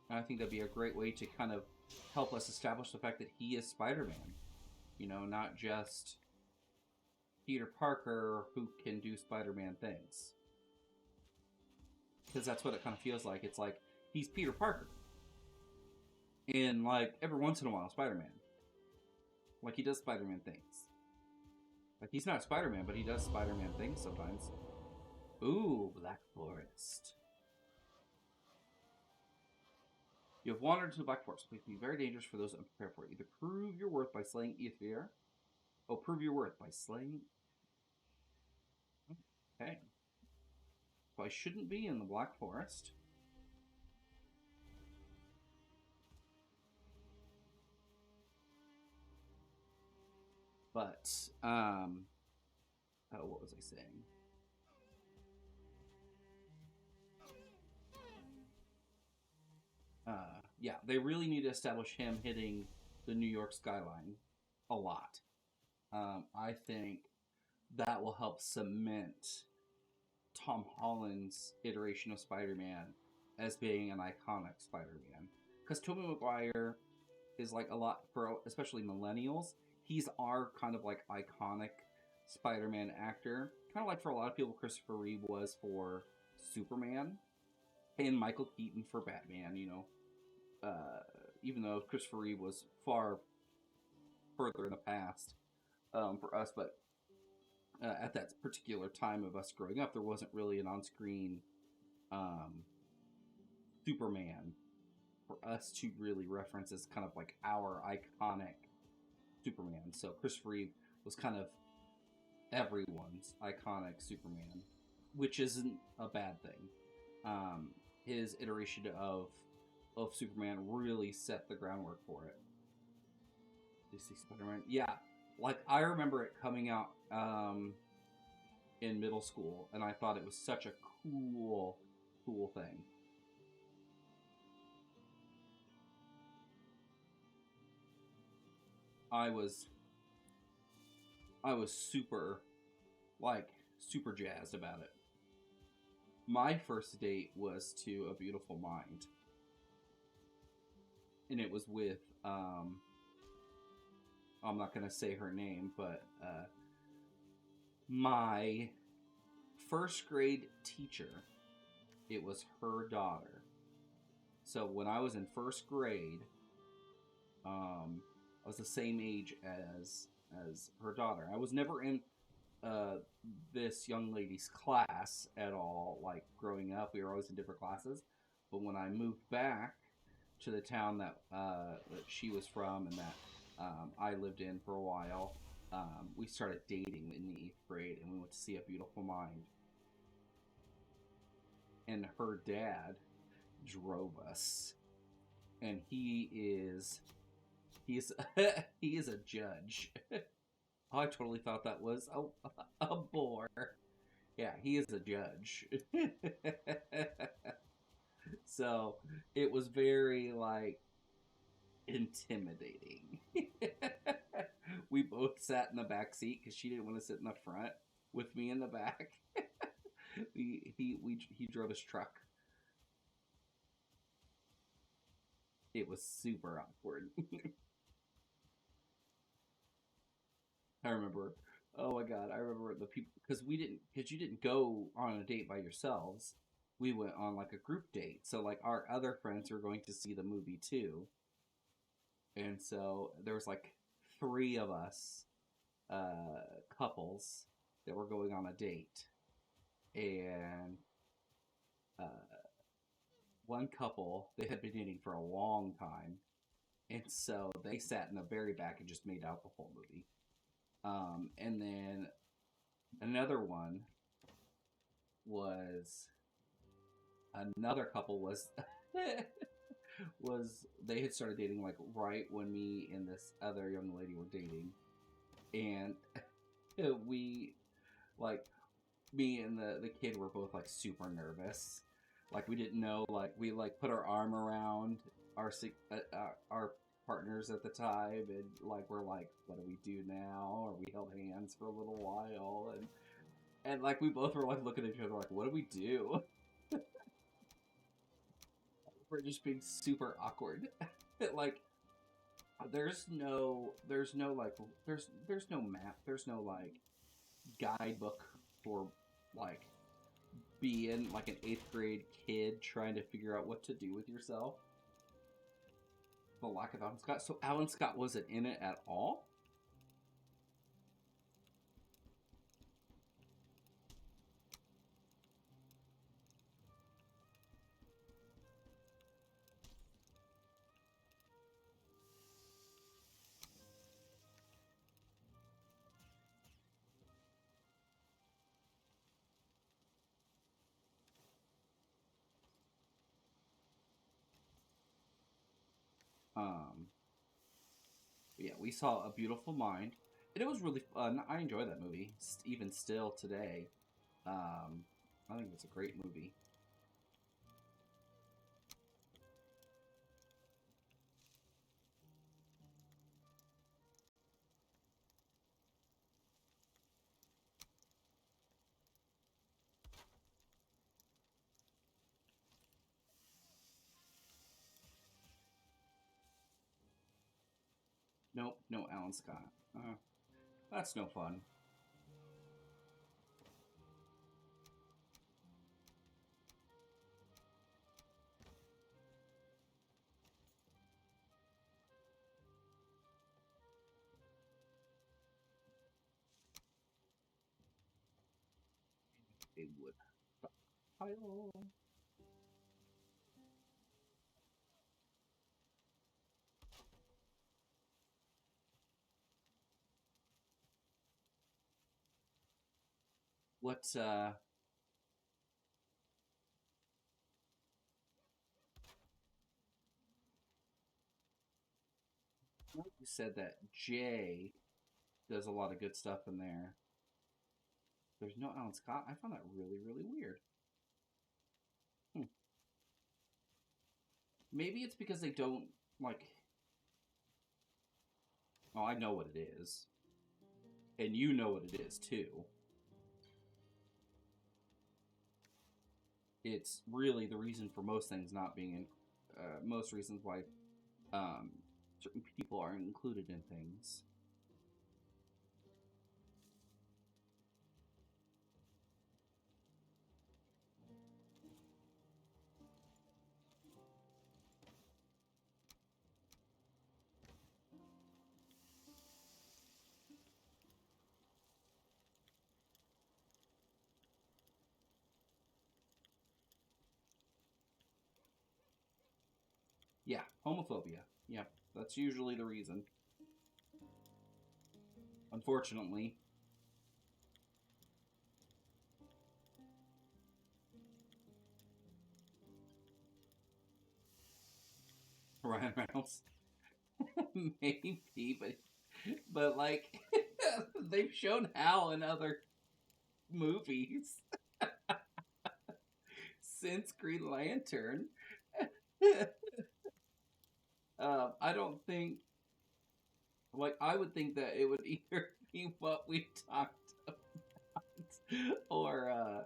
And I think that'd be a great way to kind of help us establish the fact that he is Spider-Man. Not just Peter Parker who can do Spider-Man things. Because that's what it kind of feels like. It's like, he's Peter Parker. And, like, every once in a while, Spider-Man. Like, he does Spider-Man things. Like, he's not Spider-Man, but he does Spider-Man things sometimes. Ooh, Black Forest. You have wandered to the Black Forest. It can be very dangerous for those unprepared for it. Either prove your worth by slaying Ether. Oh, prove your worth by slaying... Okay. So I shouldn't be in the Black Forest. But, oh, what was I saying? Yeah, they really need to establish him hitting the New York skyline a lot. I think that will help cement Tom Holland's iteration of Spider-Man as being an iconic Spider-Man. Because Tobey Maguire is like a lot for especially millennials. He's our kind of like iconic Spider-Man actor. Kind of like for a lot of people, Christopher Reeve was for Superman, and Michael Keaton for Batman. Even though Christopher Reeve was far further in the past for us, but at that particular time of us growing up, there wasn't really an on-screen um, Superman for us to really reference as kind of like our iconic Superman. So Christopher Reeve was kind of everyone's iconic Superman, which isn't a bad thing. His iteration of Superman really set the groundwork for it. DC Spider-Man, yeah. Like I remember it coming out in middle school, and I thought it was such a cool thing. I was super super jazzed about it. My first date was to A Beautiful Mind, and it was with I'm not gonna say her name, but my first grade teacher. It was her daughter. So when I was in first grade, I was the same age as her daughter. I was never in this young lady's class at all. Like growing up, we were always in different classes. But when I moved back to the town that she was from and that I lived in for a while, we started dating in the 8th grade, and we went to see A Beautiful Mind. And her dad drove us, and he's he is a judge. Oh, I totally thought that was a bore. Yeah, he is a judge. So it was very like intimidating. We both sat in the back seat because she didn't want to sit in the front with me in the back. He drove his truck. It was super awkward. I remember. Oh my god, I remember the people because you didn't go on a date by yourselves. We went on like a group date. So like our other friends were going to see the movie too, and so there was like three of us, couples that were going on a date, and uh, one couple they had been dating for a long time, and so they sat in the very back and just made out the whole movie. And then another one was another couple was was they had started dating like right when me and this other young lady were dating, and we like me and the kid were both like super nervous. Like we didn't know. Like we like put our arm around our partners at the time, and like we're like, what do we do now? Or we held hands for a little while, and like we both were like looking at each other like, what do we do? We're just being super awkward. Like there's no map, there's no like guidebook for like being like an 8th grade kid trying to figure out what to do with yourself. The lack of Alan Scott. So Alan Scott wasn't in it at all? Um, yeah, we saw A Beautiful Mind, and it was really fun. I enjoy that movie, even still today. Um, I think it's a great movie. Nope, no Alan Scott. That's no fun. It would. Hello. What you said that Jay does a lot of good stuff in there. There's no Alan Scott. I found that really, really weird. Maybe it's because they don't like. Oh, I know what it is, and you know what it is too. It's really the reason for most things not being in. Most reasons why certain people aren't included in things. Yeah, homophobia. Yeah, that's usually the reason. Unfortunately. Ryan Reynolds. Maybe, but like they've shown Hal in other movies since Green Lantern. I don't think like I would think that it would either be what we talked about or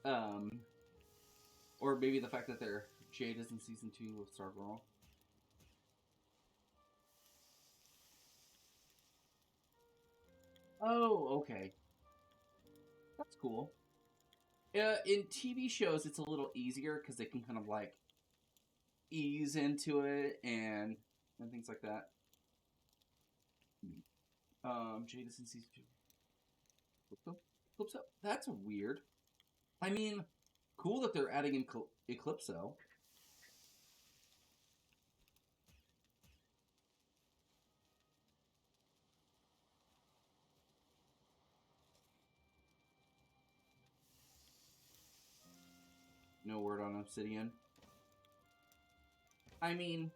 um or maybe the fact that Jade is in season 2 of Stargirl. Oh, okay. That's cool. In TV shows, it's a little easier because they can kind of like ease into it and things like that. Jade is in season 2. Eclipso? That's weird. I mean, cool that they're adding in Eclipso. No word on Obsidian. I mean,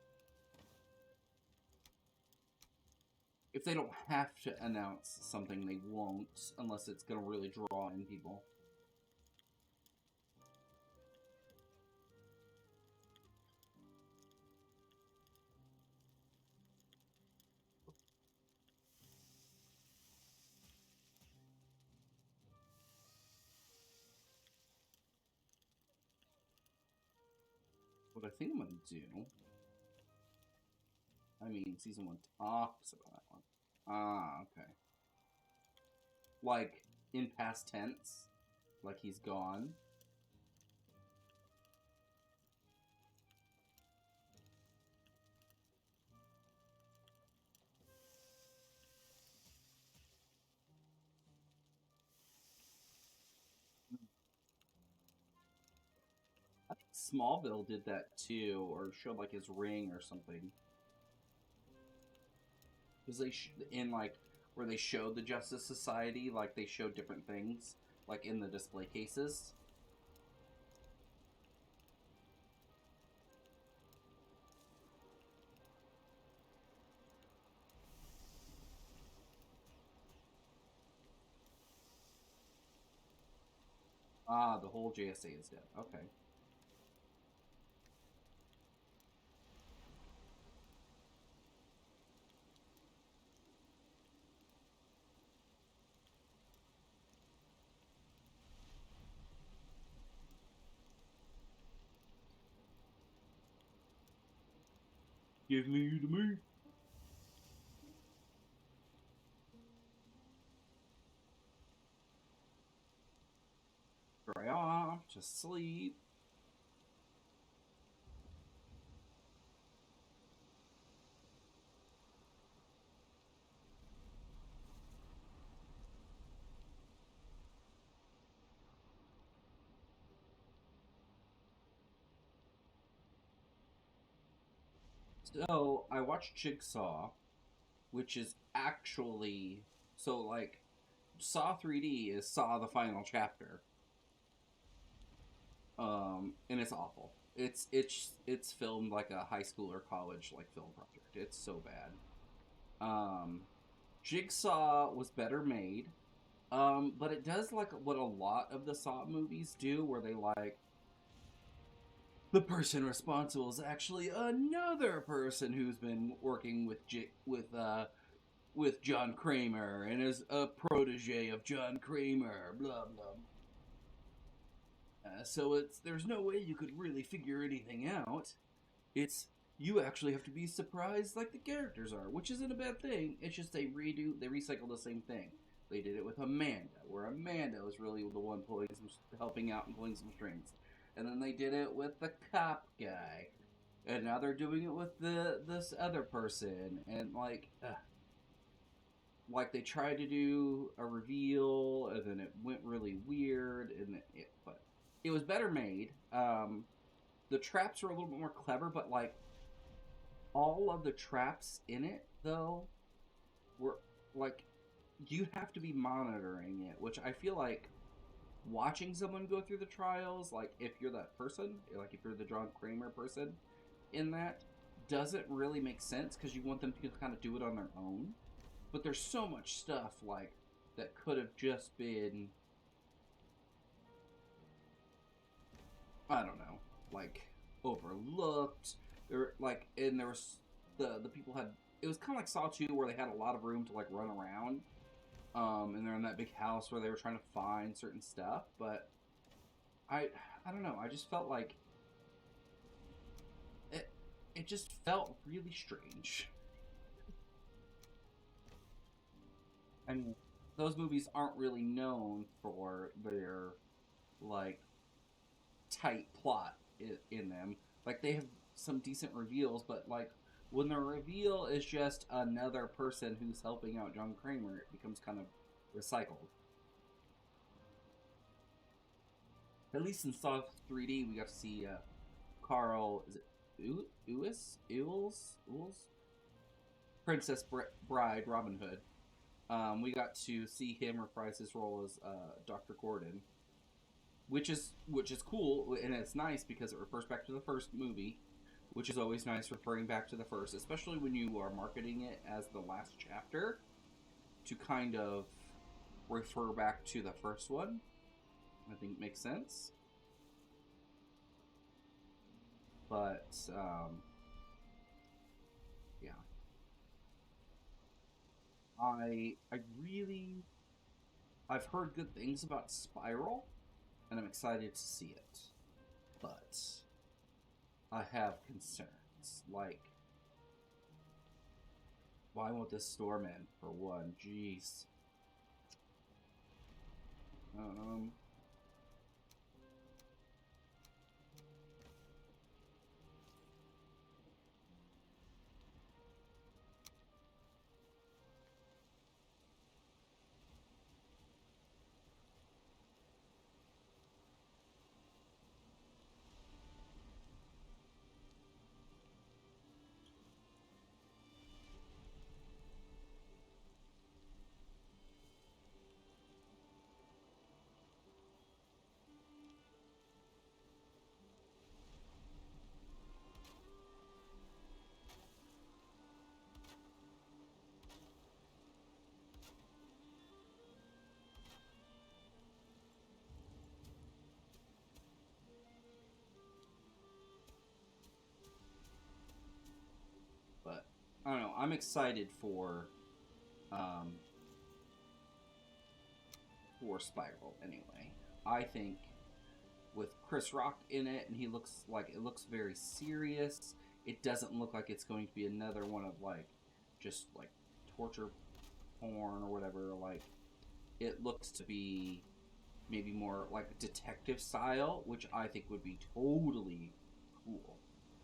if they don't have to announce something, they won't, unless it's going to really draw in people. What I think I'm going to do... I mean, season 1 talks about that one. Ah, okay. Like, in past tense? Like he's gone? I think Smallville did that too, or showed like his ring or something. Because they in like where they showed the Justice Society, like they showed different things, like in the display cases. Ah, the whole JSA is dead. Okay. Give me the meat. Dry off, just sleep. So I watched Jigsaw, which is actually so like Saw 3D is Saw the final chapter. And it's awful. It's filmed like a high school or college like film project. It's so bad. Um, Jigsaw was better made. But it does like what a lot of the Saw movies do, where they like the person responsible is actually another person who's been working with John Kramer and is a protege of John Kramer. Blah blah. So it's there's no way you could really figure anything out. It's you actually have to be surprised like the characters are, which isn't a bad thing. It's just they recycle the same thing. They did it with Amanda, where Amanda was really the one helping out and pulling some strings, and then they did it with the cop guy, and now they're doing it with this other person, and like they tried to do a reveal, and then it went really weird, but it was better made. The traps were a little bit more clever, but like all of the traps in it though were like you have to be monitoring it, which I feel like watching someone go through the trials, like if you're that person, like if you're the John Kramer person in that, doesn't really make sense because you want them to kind of do it on their own. But there's so much stuff like that could have just been, I don't know, like overlooked. There was the people had, it was kind of like Saw 2 where they had a lot of room to like run around. And they're in that big house where they were trying to find certain stuff, but I I don't know. I just felt like it it just felt really strange. I mean, those movies aren't really known for their like tight plot in them. Like they have some decent reveals, but like when the reveal is just another person who's helping out John Kramer, it becomes kind of recycled. At least in Saw 3D, we got to see Carl. Is it Ules? Princess Bride, Robin Hood. We got to see him reprise his role as Dr. Gordon, which is cool, and it's nice because it refers back to the first movie, which is always nice referring back to the first, especially when you are marketing it as the last chapter to kind of refer back to the first one. I think makes sense. But yeah, I really I've heard good things about Spiral, and I'm excited to see it. But I have concerns. Like, why won't this storm end for one? Jeez. Um, but I don't know. I'm excited um for Spiral anyway. I think with Chris Rock in it, and he looks like it looks very serious. it doesn't look like it's going to be another one of like just like torture porn or whatever. Like it looks to be maybe more like detective style, which I think would be totally cool.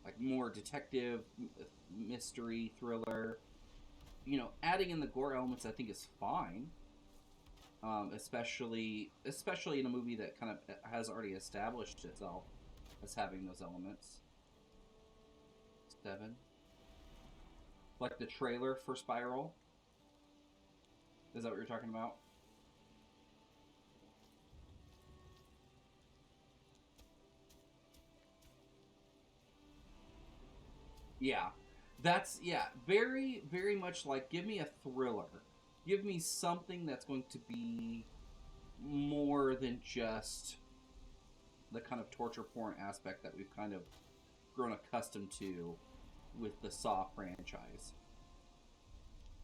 Like more detective, mystery, thriller. You know, adding in the gore elements I think is fine. Especially in a movie that kind of has already established itself as having those elements. 7. Like the trailer for Spiral. Is that what you're talking about? Yeah. That's very very much like give me a thriller. Give me something that's going to be more than just the kind of torture porn aspect that we've kind of grown accustomed to with the Saw franchise.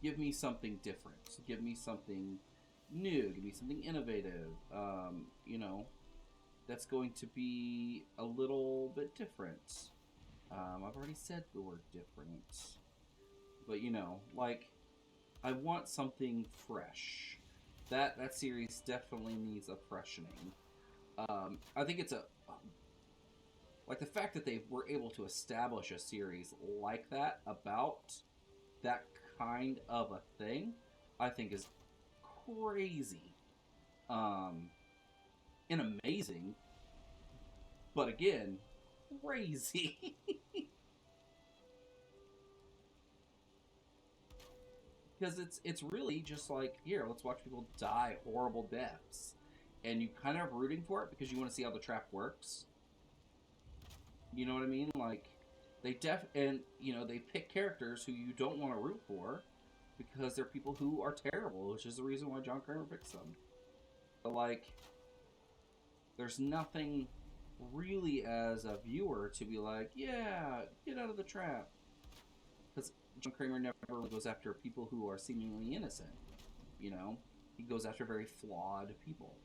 Give me something different. Give me something new. Give me something innovative. You know, that's going to be a little bit different. I've already said the word different, but you know, like I want something fresh. That series definitely needs a freshening. I think it's a like the fact that they were able to establish a series like that about that kind of a thing. I think is crazy, um, and amazing. But again, crazy. Because it's really just like here, let's watch people die horrible deaths, and you kind of rooting for it because you want to see how the trap works. You know what I mean? Like and you know they pick characters who you don't want to root for because they're people who are terrible, which is the reason why John Kramer picks them. But like, there's nothing really as a viewer to be like, yeah, get out of the trap, because John Kramer never really goes after people who are seemingly innocent. You know, he goes after very flawed people.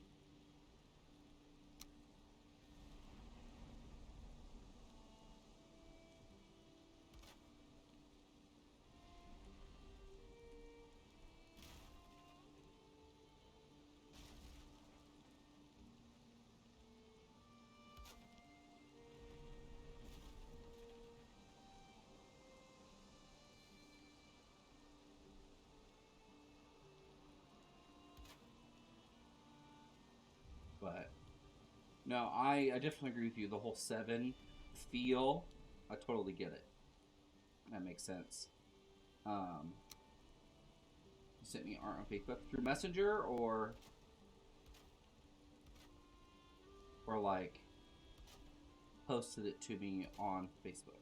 But no, I definitely agree with you. The whole 7 feel, I totally get it. That makes sense. Um, you sent me art on Facebook through Messenger or like posted it to me on Facebook.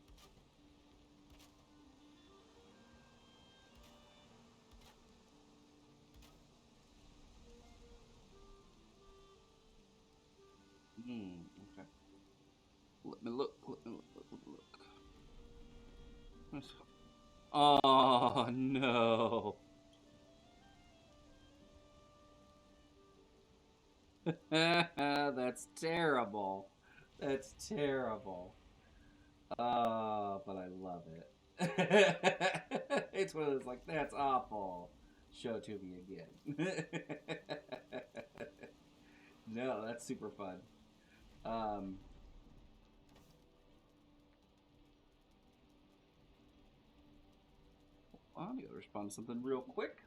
Okay. Let me look. Let me look. Let me look. Oh no. That's terrible. That's terrible. But I love it. It's one of those like that's awful. Show it to me again. No, that's super fun. Um, I'm gonna respond to something real quick.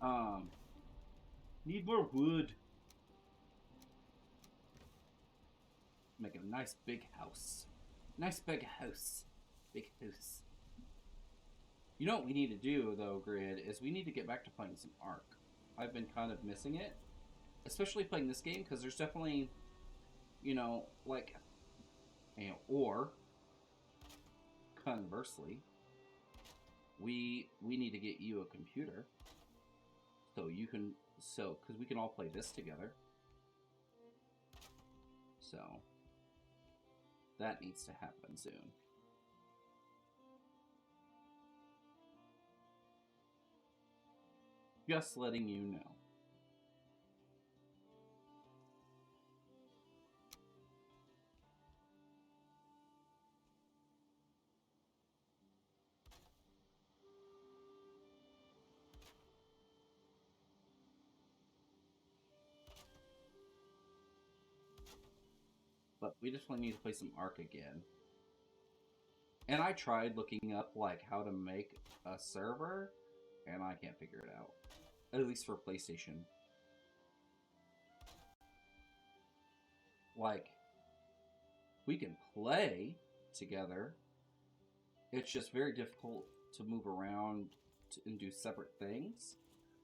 Um, need more wood. Make a nice big house. Nice big house. Big house. You know what we need to do, though, Grid, is we need to get back to playing some Ark. I've been kind of missing it. Especially playing this game, because there's definitely, you know, like, or, conversely, we need to get you a computer. So you can, because we can all play this together. So, that needs to happen soon. Just letting you know. But we definitely need to play some Ark again. And I tried looking up, like, how to make a server, and I can't figure it out. At least for PlayStation. Like, we can play together. It's just very difficult to move around and do separate things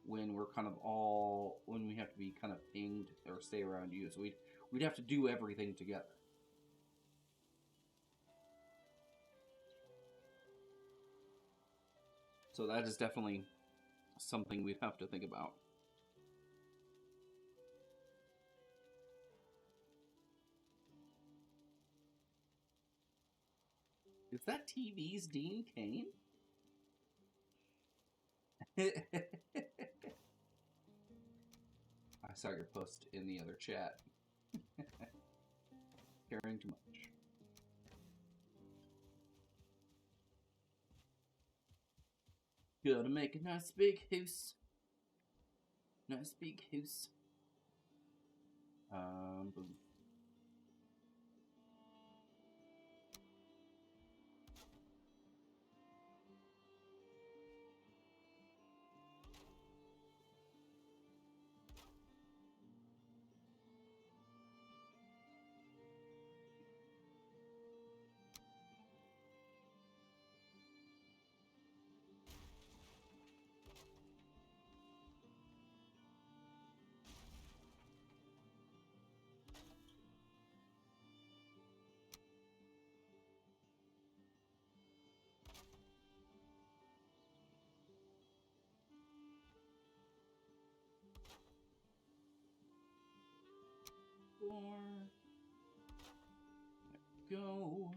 when we're kind of all, when we have to be kind of pinged or stay around you. So we'd have to do everything together. So that is definitely something we'd have to think about. Is that TV's Dean Cain? I saw your post in the other chat. Caring too much. Gotta make a nice big house. Nice big house. Boom. Go.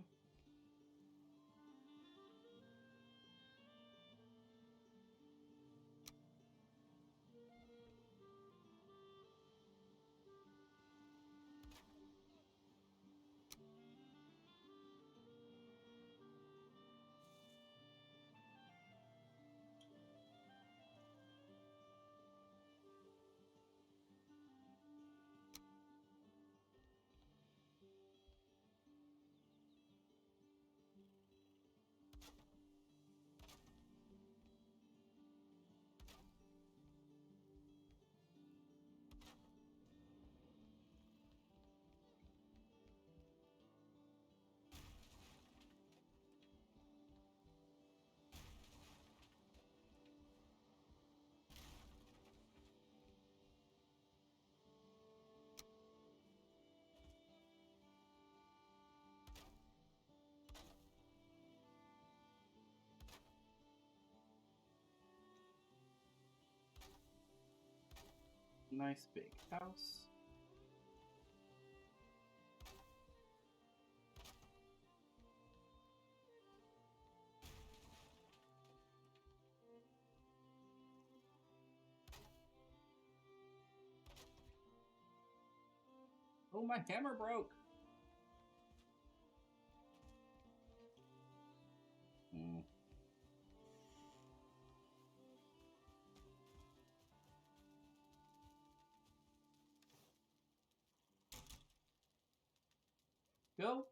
Nice big house. Oh, my hammer broke. Go.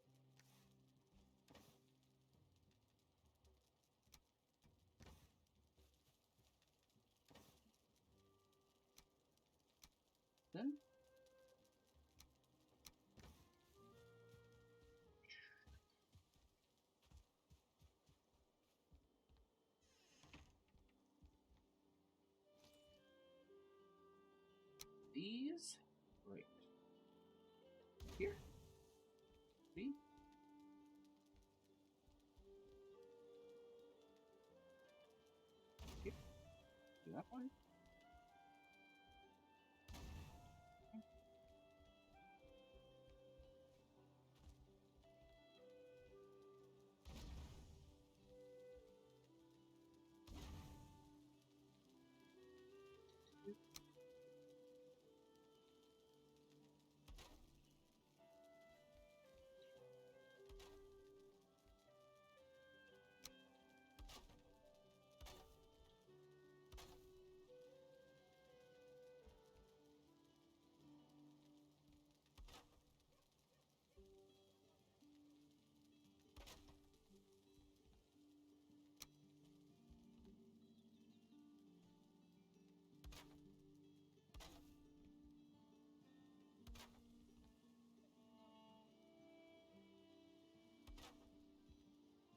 Then. these right here. See? Here. Do that one.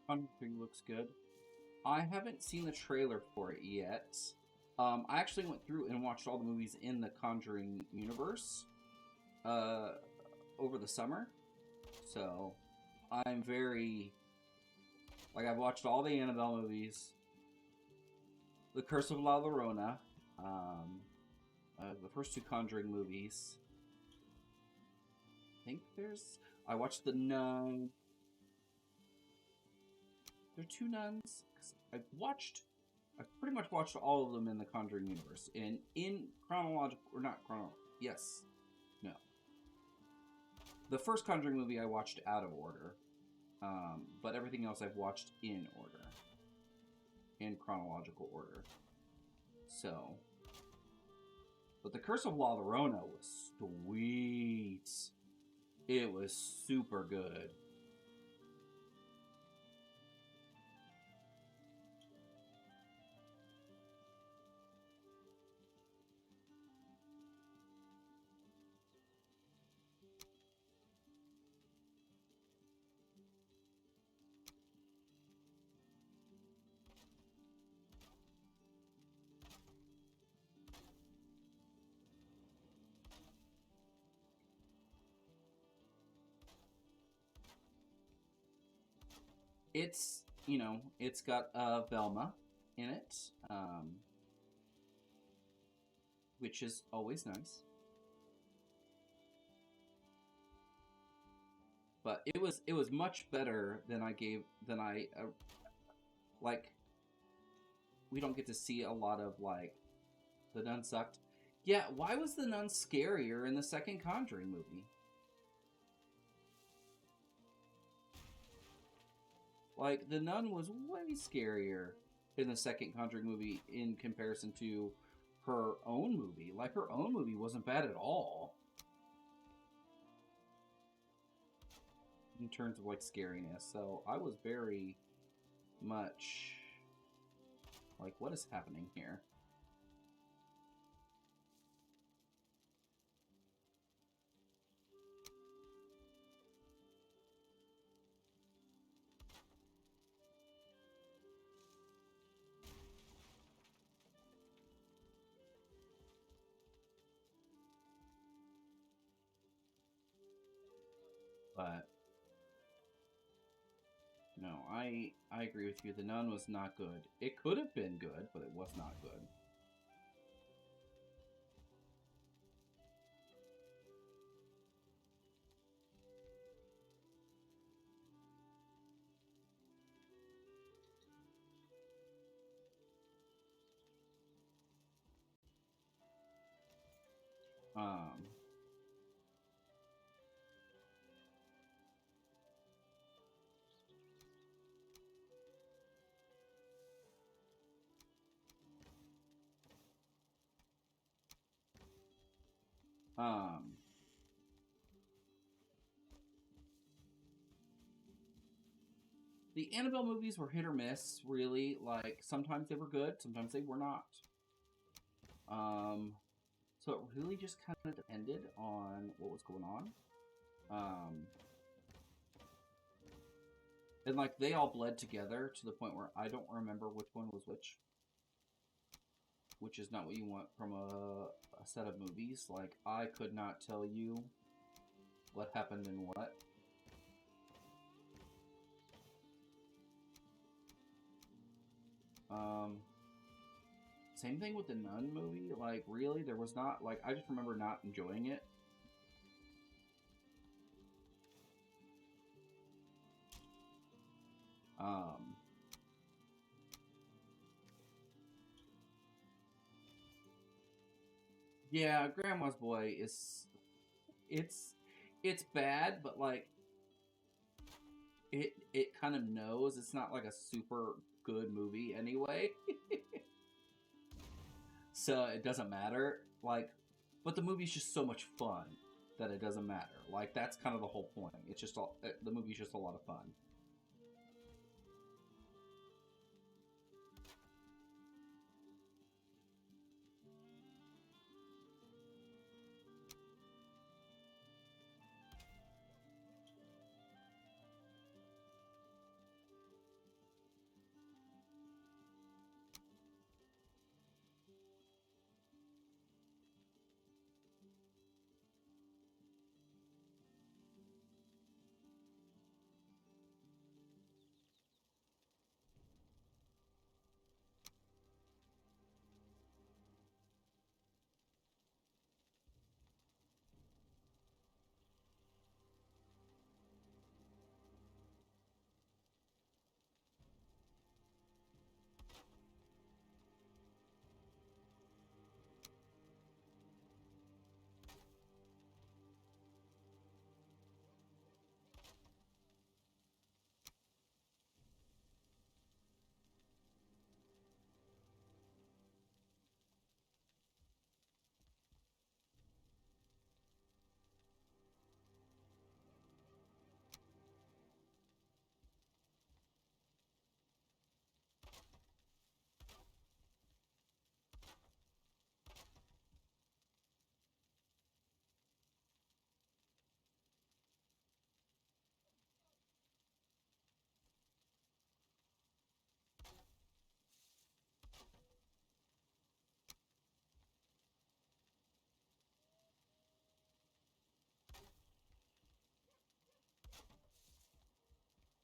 Conjuring looks good. I haven't seen the trailer for it yet. I actually went through and watched all the movies in the Conjuring universe over the summer. So I'm very... Like, I've watched all the Annabelle movies, The Curse of La Llorona, the first two Conjuring movies. I think there's... I watched The Nun. There are two nuns. I've pretty much watched all of them in the Conjuring universe. And in chronological, or not chronological, yes, no. The first Conjuring movie I watched out of order. But everything else I've watched in order. In chronological order. So. But The Curse of La Llorona was sweet. It was super good. It's, it's got Velma in it, which is always nice. But it was much better than like, we don't get to see a lot of, like, The Nun sucked. Yeah, why was The Nun scarier in the second Conjuring movie? Like, The Nun was way scarier in the second Conjuring movie in comparison to her own movie. Like, her own movie wasn't bad at all. In terms of, like, scariness. So, I was very much like, what is happening here? But no, I agree with you. The Nun was not good. It could have been good, but it was not good. Um, um, the Annabelle movies were hit or miss, really. Like, sometimes they were good, sometimes they were not. So it really just kind of depended on what was going on. And, like, they all bled together to the point where I don't remember which one was which. which is not what you want from a set of movies. Like, I could not tell you what happened in what. Same thing with the Nun movie. Like, really, there was not, like, I just remember not enjoying it. Um, yeah, Grandma's Boy is, it's, it's bad, but like, it kind of knows it's not like a super good movie anyway. So it doesn't matter. Like, but the movie's just so much fun that it doesn't matter. Like, that's kind of the whole point. It's just all, the movie's just a lot of fun.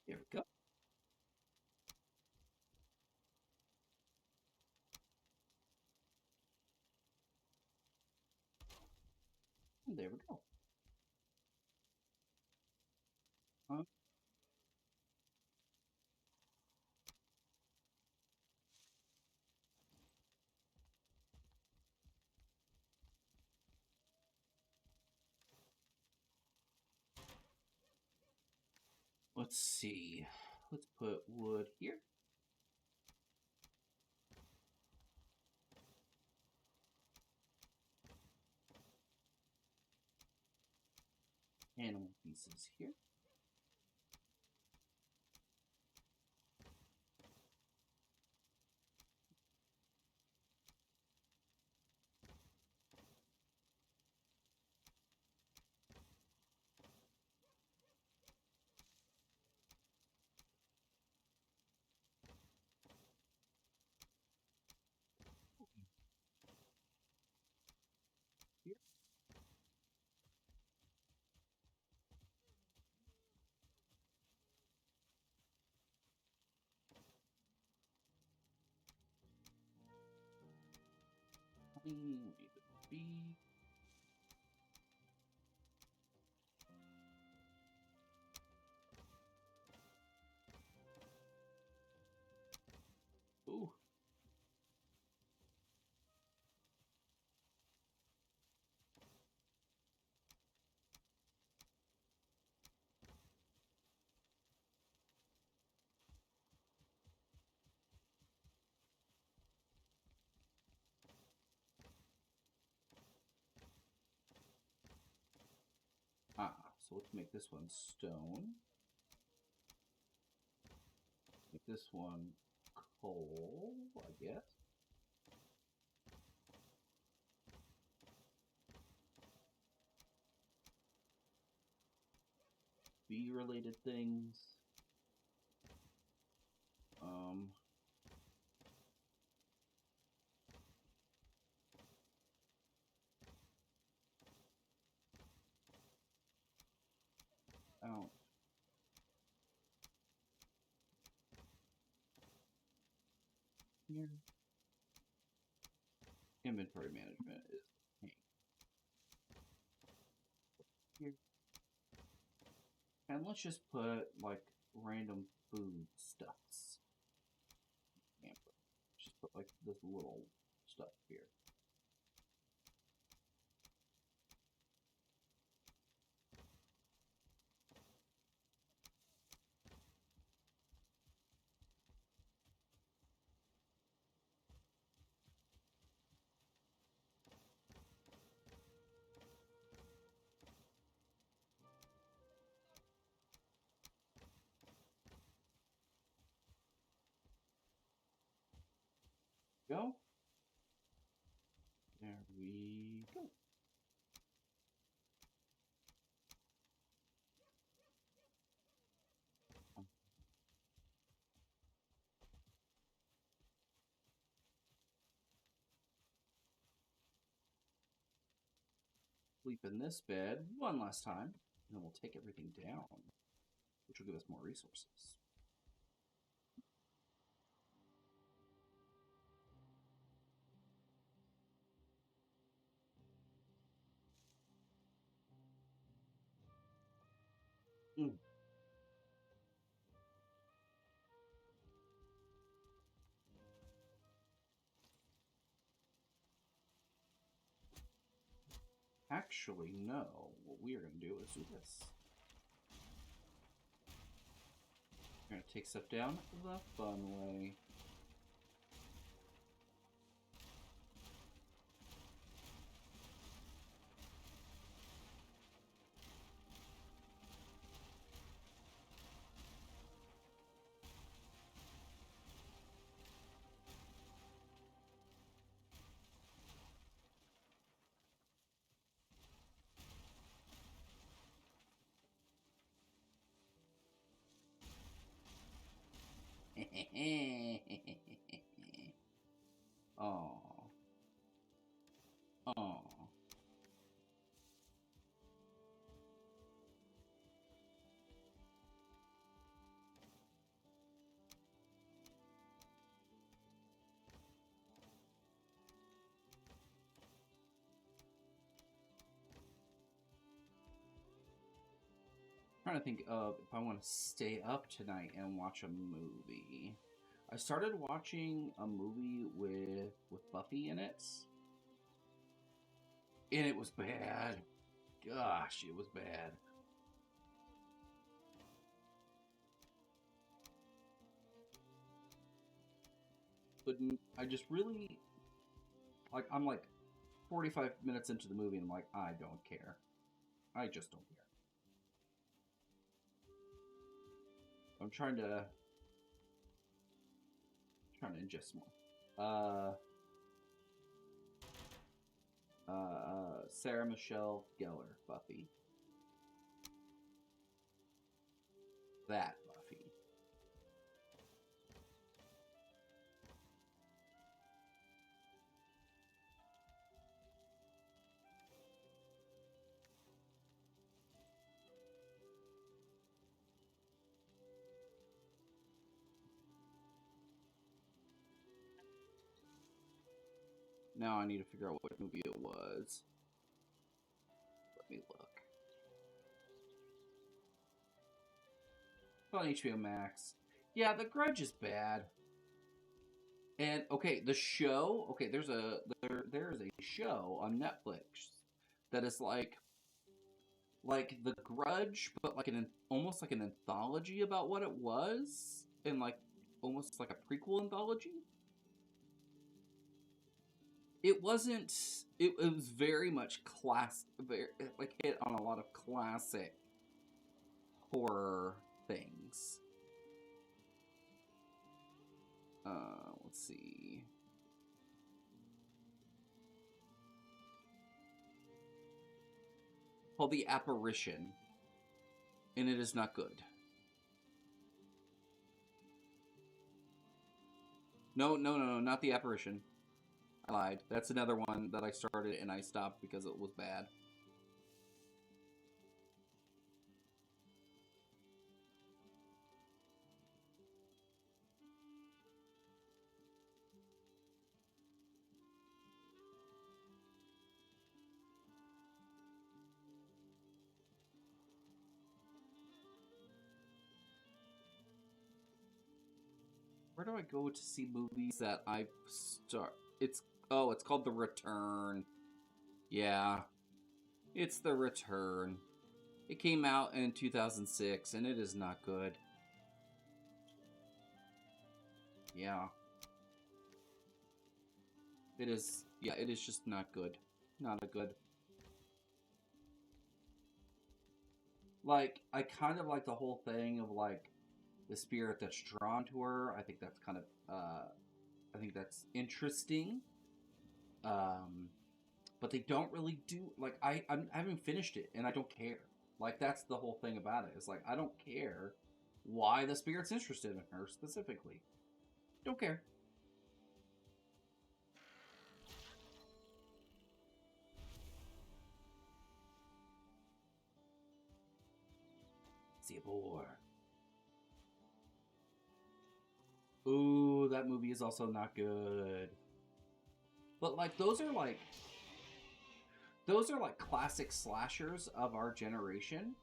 There we go. And there we go. Uh, let's see. Let's put wood here. Animal pieces here. Here. Leave it be. Ooh. Ah, so let's make this one stone. Make this one coal, I guess. Bee-related things. Um, Here. Inventory management is pink. Here. And let's just put like random food stuffs. Just put like this little stuff here. Go. There we go. Sleep in this bed one last time, and then we'll take everything down, which will give us more resources. Mm. Actually, no. What we are going to do is do this. We're going to take stuff down the fun way. Oh. Oh. Trying to think of if I want to stay up tonight and watch a movie. I started watching a movie with Buffy in it, and it was bad. Gosh, it was bad. But I just really like. I'm like 45 minutes into the movie, and I'm like, I don't care. I just don't care. I'm trying to ingest more. Sarah Michelle Gellar, Buffy. That Buffy. Now I need to figure out what movie it was. Let me look. On HBO Max. Yeah, The Grudge is bad. And okay, the show. Okay, there is a show on Netflix that is like The Grudge, but like almost like an anthology about what it was, and like almost like a prequel anthology. It wasn't. It was very much like hit on a lot of classic horror things. Let's see. Called The Apparition, and it is not good. No, not The Apparition. I lied. That's another one that I started and I stopped because it was bad. where do I go to see movies that I start? It's called The Return. Yeah, it's The Return. It came out in 2006, and it is not good. Yeah. It is, yeah, it is just not good. Not a good. Like, I kind of like the whole thing of, like, the spirit that's drawn to her. I think that's kind of, I think that's interesting. But they don't really do, like, I haven't finished it, and I don't care. Like, that's the whole thing about it. It's like, I don't care why the spirit's interested in her specifically. Don't care. See a boar. Ooh, that movie is also not good. But like those are like classic slashers of our generation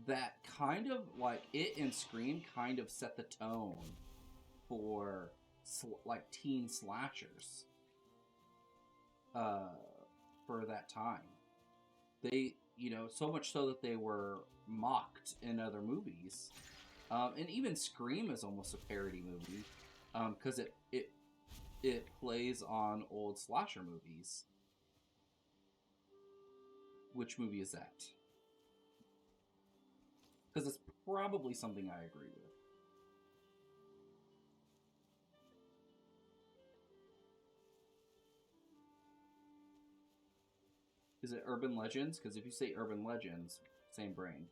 that kind of like it and Scream kind of set the tone for like teen slashers uh for that time. They, you know, so much so that they were mocked in other movies. And even Scream is almost a parody movie because it plays on old slasher movies. Which movie is that? Because it's probably something I agree with. Is it Urban Legends? Because if you say Urban Legends, same brain.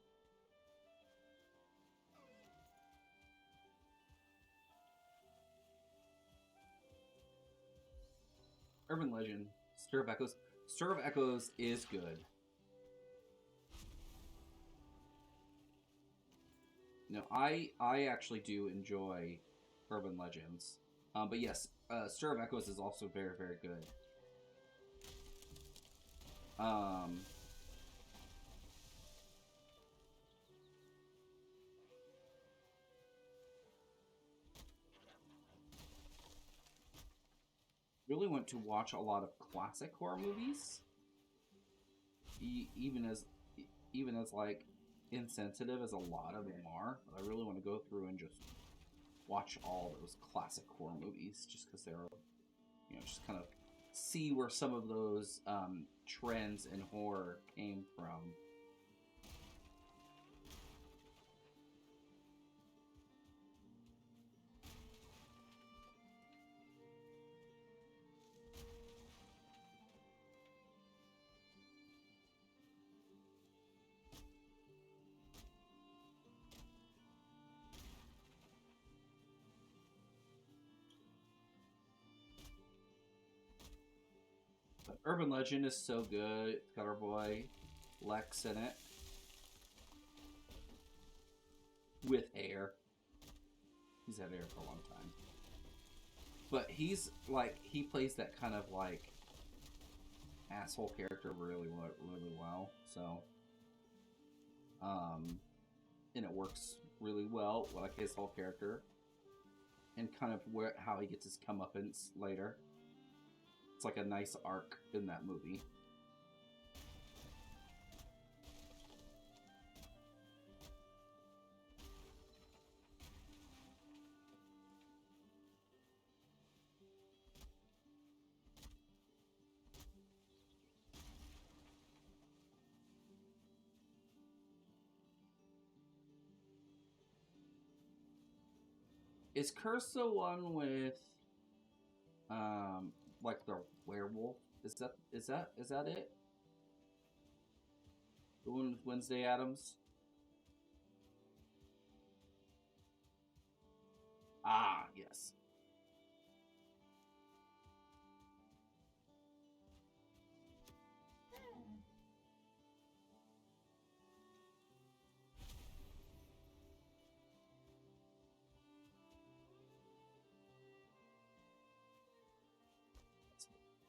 Urban Legend, Stir of Echoes. Stir of Echoes is good. No, I actually do enjoy Urban Legends, but yes, Stir of Echoes is also very very good. Um, really want to watch a lot of classic horror movies, even as even as like insensitive as a lot of them are. I really want to go through and just watch all those classic horror movies, just because they're, you know, just kind of see where some of those trends in horror came from. But Urban Legend is so good. It's got our boy Lex in it with hair. He's had hair for a long time, but he's like he plays that kind of like asshole character really well. So, and it works really well, like his whole character, and kind of where how he gets his comeuppance later. It's like a nice arc in that movie. Is Curse the one with like the werewolf? Is that it? The one with Wednesday Adams? Ah, yes.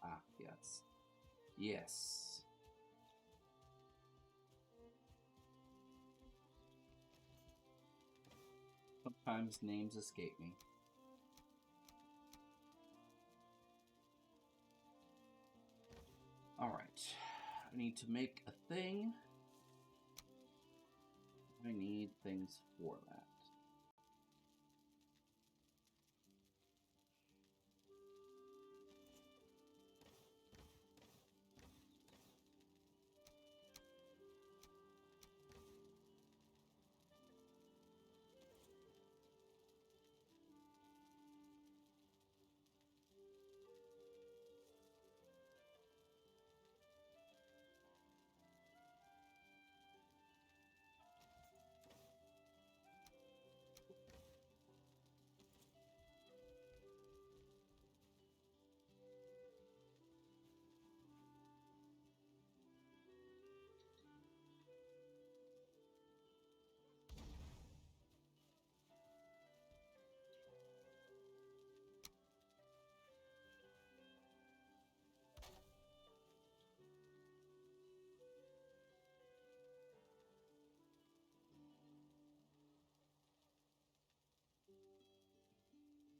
Ah, yes. Yes. Sometimes names escape me. I need to make a thing. I need things for that.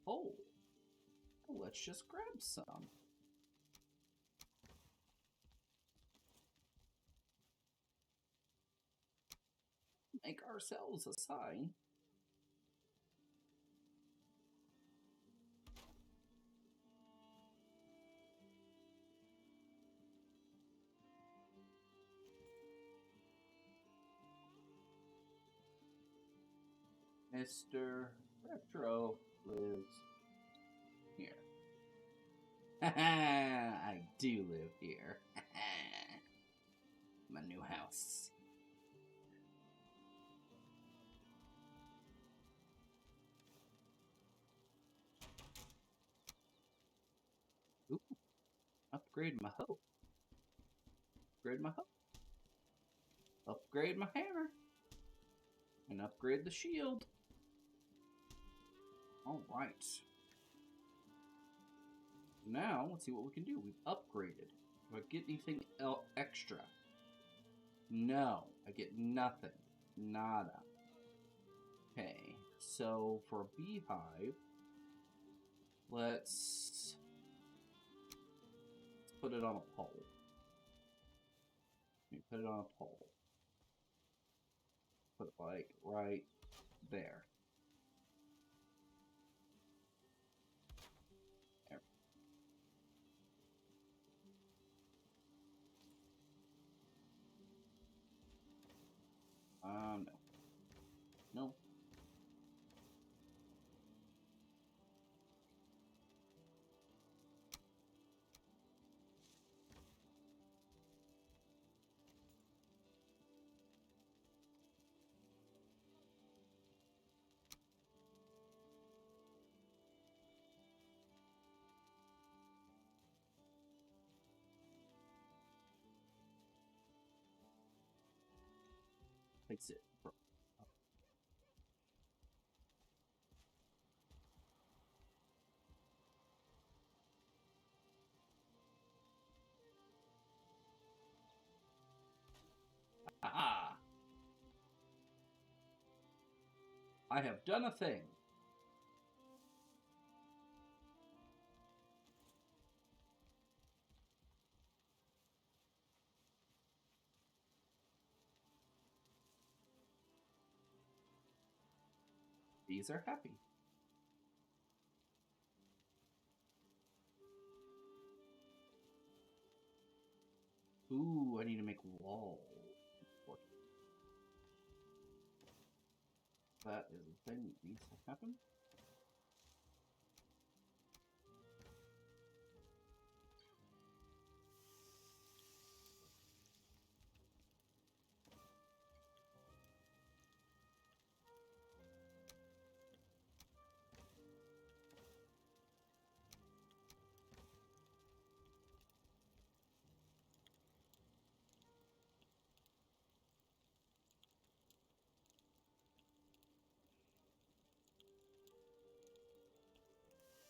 Oh, let's just grab some. Make ourselves a sign. mMrRetro lives here. I do live here. My new house. Ooh, upgrade my hoe. Upgrade my hoe. Upgrade my hammer. And upgrade the shield. Alright. Now, let's see what we can do. We've upgraded. Do I get anything extra? No, I get nothing. Nada. Okay, so for a beehive, let's put it on a pole. Let me put it on a pole. Put it like right there. There. No. No. Fix it. Aha! I have done a thing. Bees are happy. Ooh, I need to make walls. That is a thing that needs to happen.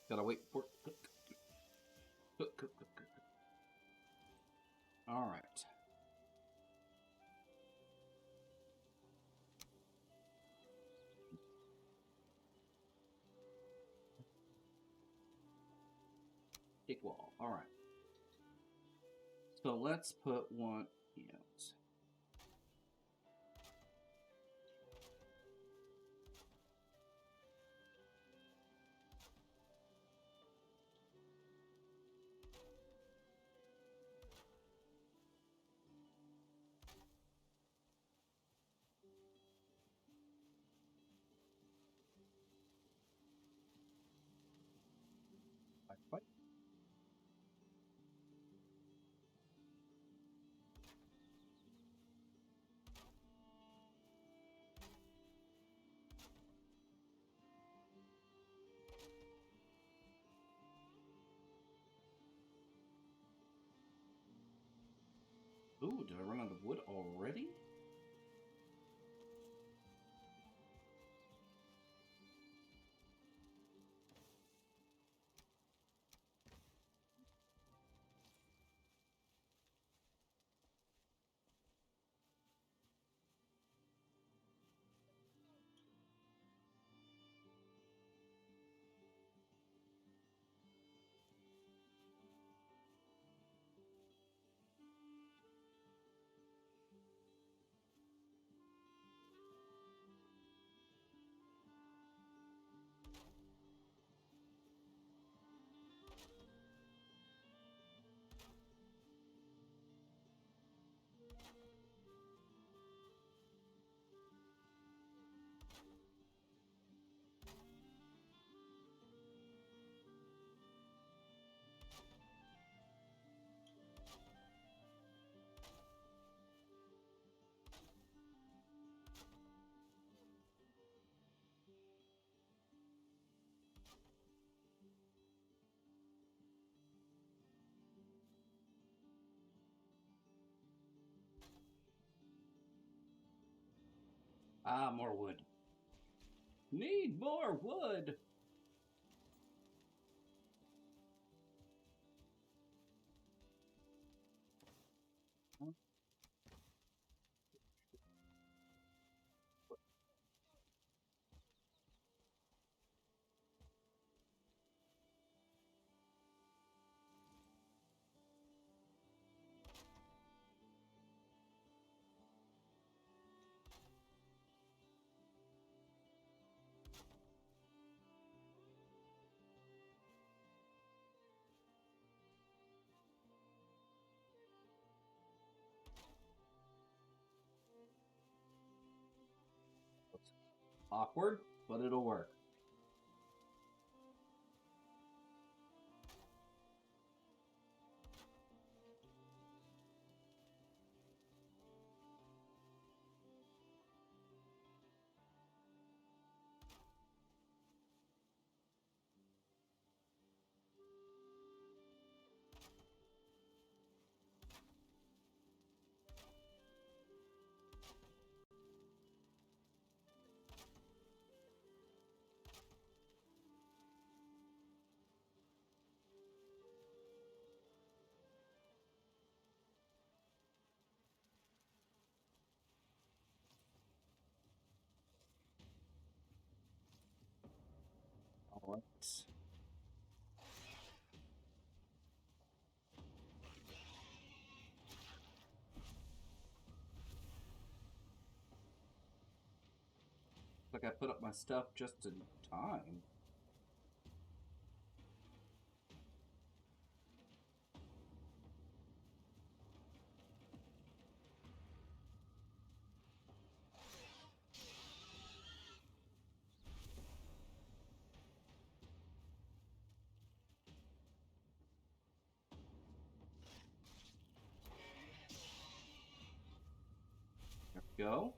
Gotta wait for it. Cook. Alright. Stick wall. Alright. So let's put one. Yes. What? Ooh, did I run out of wood already? Ah, more wood. Need more wood! Awkward, but it'll work. Alright. Like I put up my stuff just in time. There we go.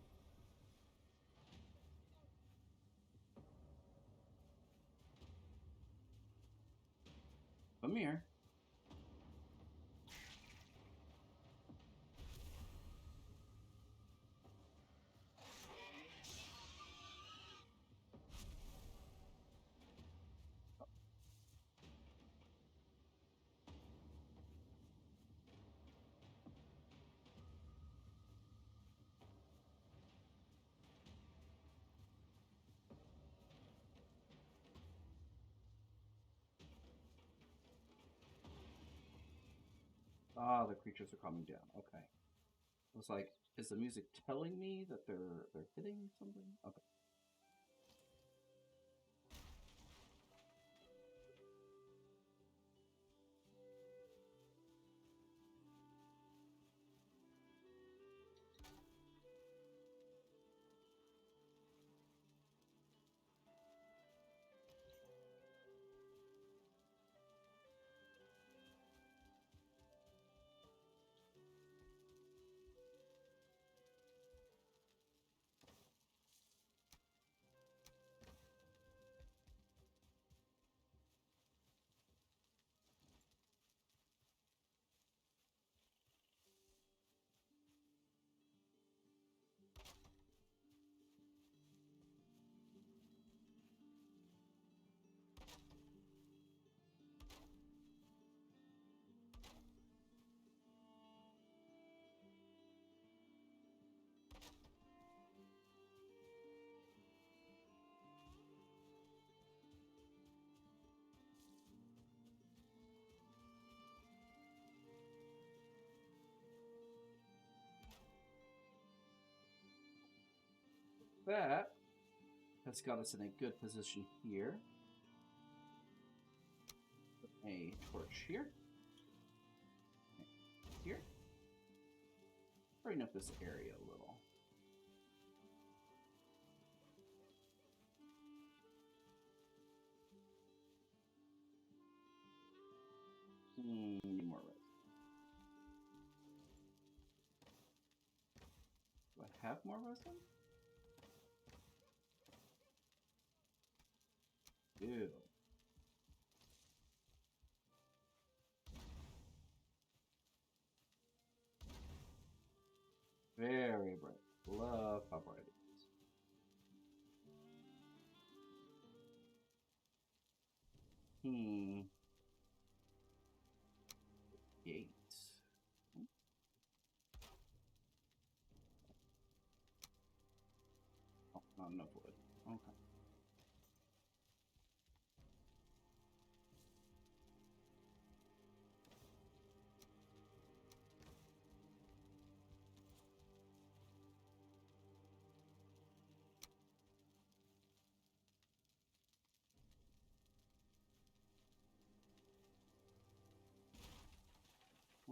Come here. Ah, the creatures are calming down. Okay. I was like, is the music telling me that they're hitting something? Okay. That has got us in a good position here. Put a torch here. Here. Brighten up this area a little. Need more red. Do I have more resin? Ew. Very bright. Love how bright it is. Gate. Oh, not enough wood. Okay.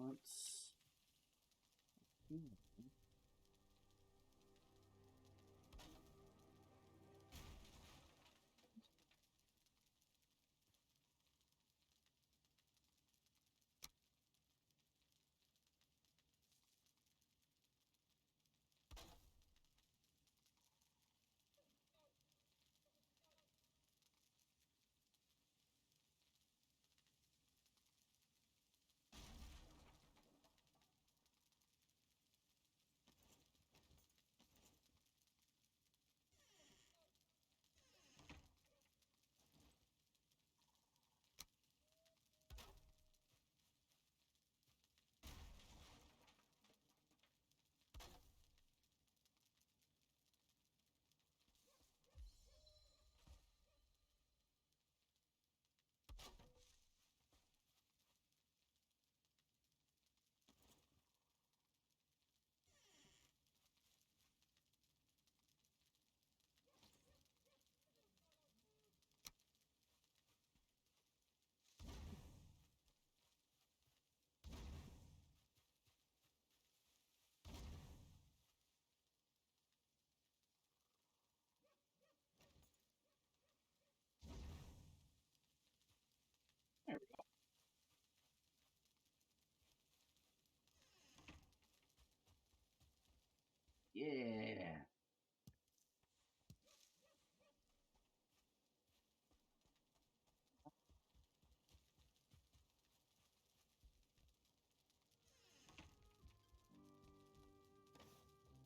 Let's. There we go. Yeah.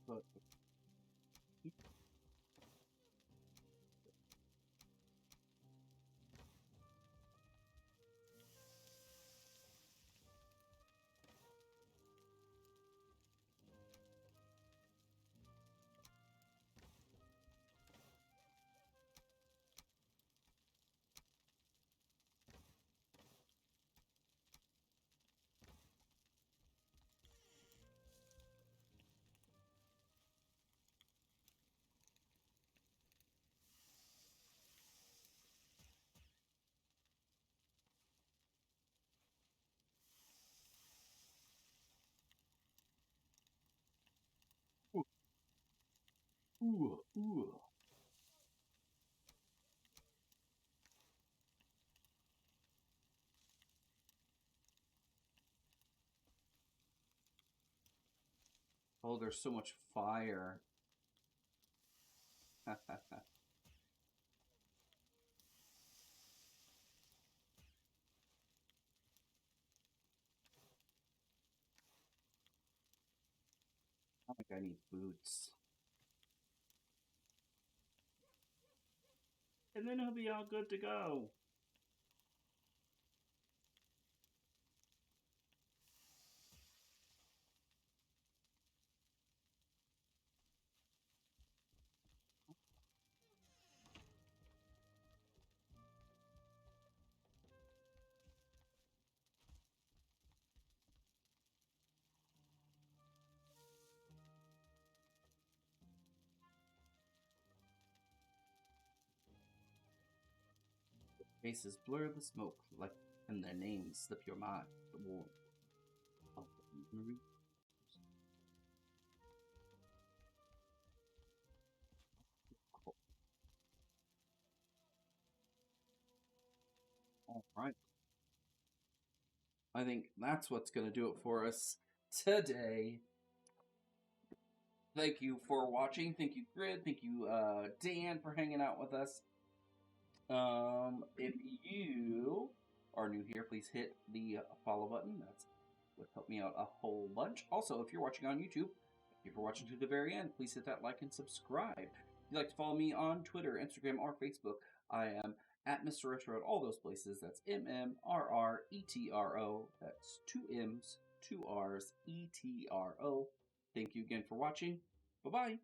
But Ooh, ooh. Oh, there's so much fire. I think I need boots. And then he'll be all good to go. Faces blur the smoke, like and their names slip your mind. The war of Marie. All right. I think that's what's going to do it for us today. Thank you for watching. Thank you, Grid. Thank you, Dan, for hanging out with us. If you are new here, please hit the follow button. That's would help me out a whole bunch. Also, if you're watching on YouTube, thank you for watching to the very end. Please hit that like and subscribe. If you'd like to follow me on Twitter, Instagram, or Facebook, I am at mMrRetro at all those places. That's mMrRetro. That's 2 M's, 2 R's, ETRO. Thank you again for watching. Bye bye.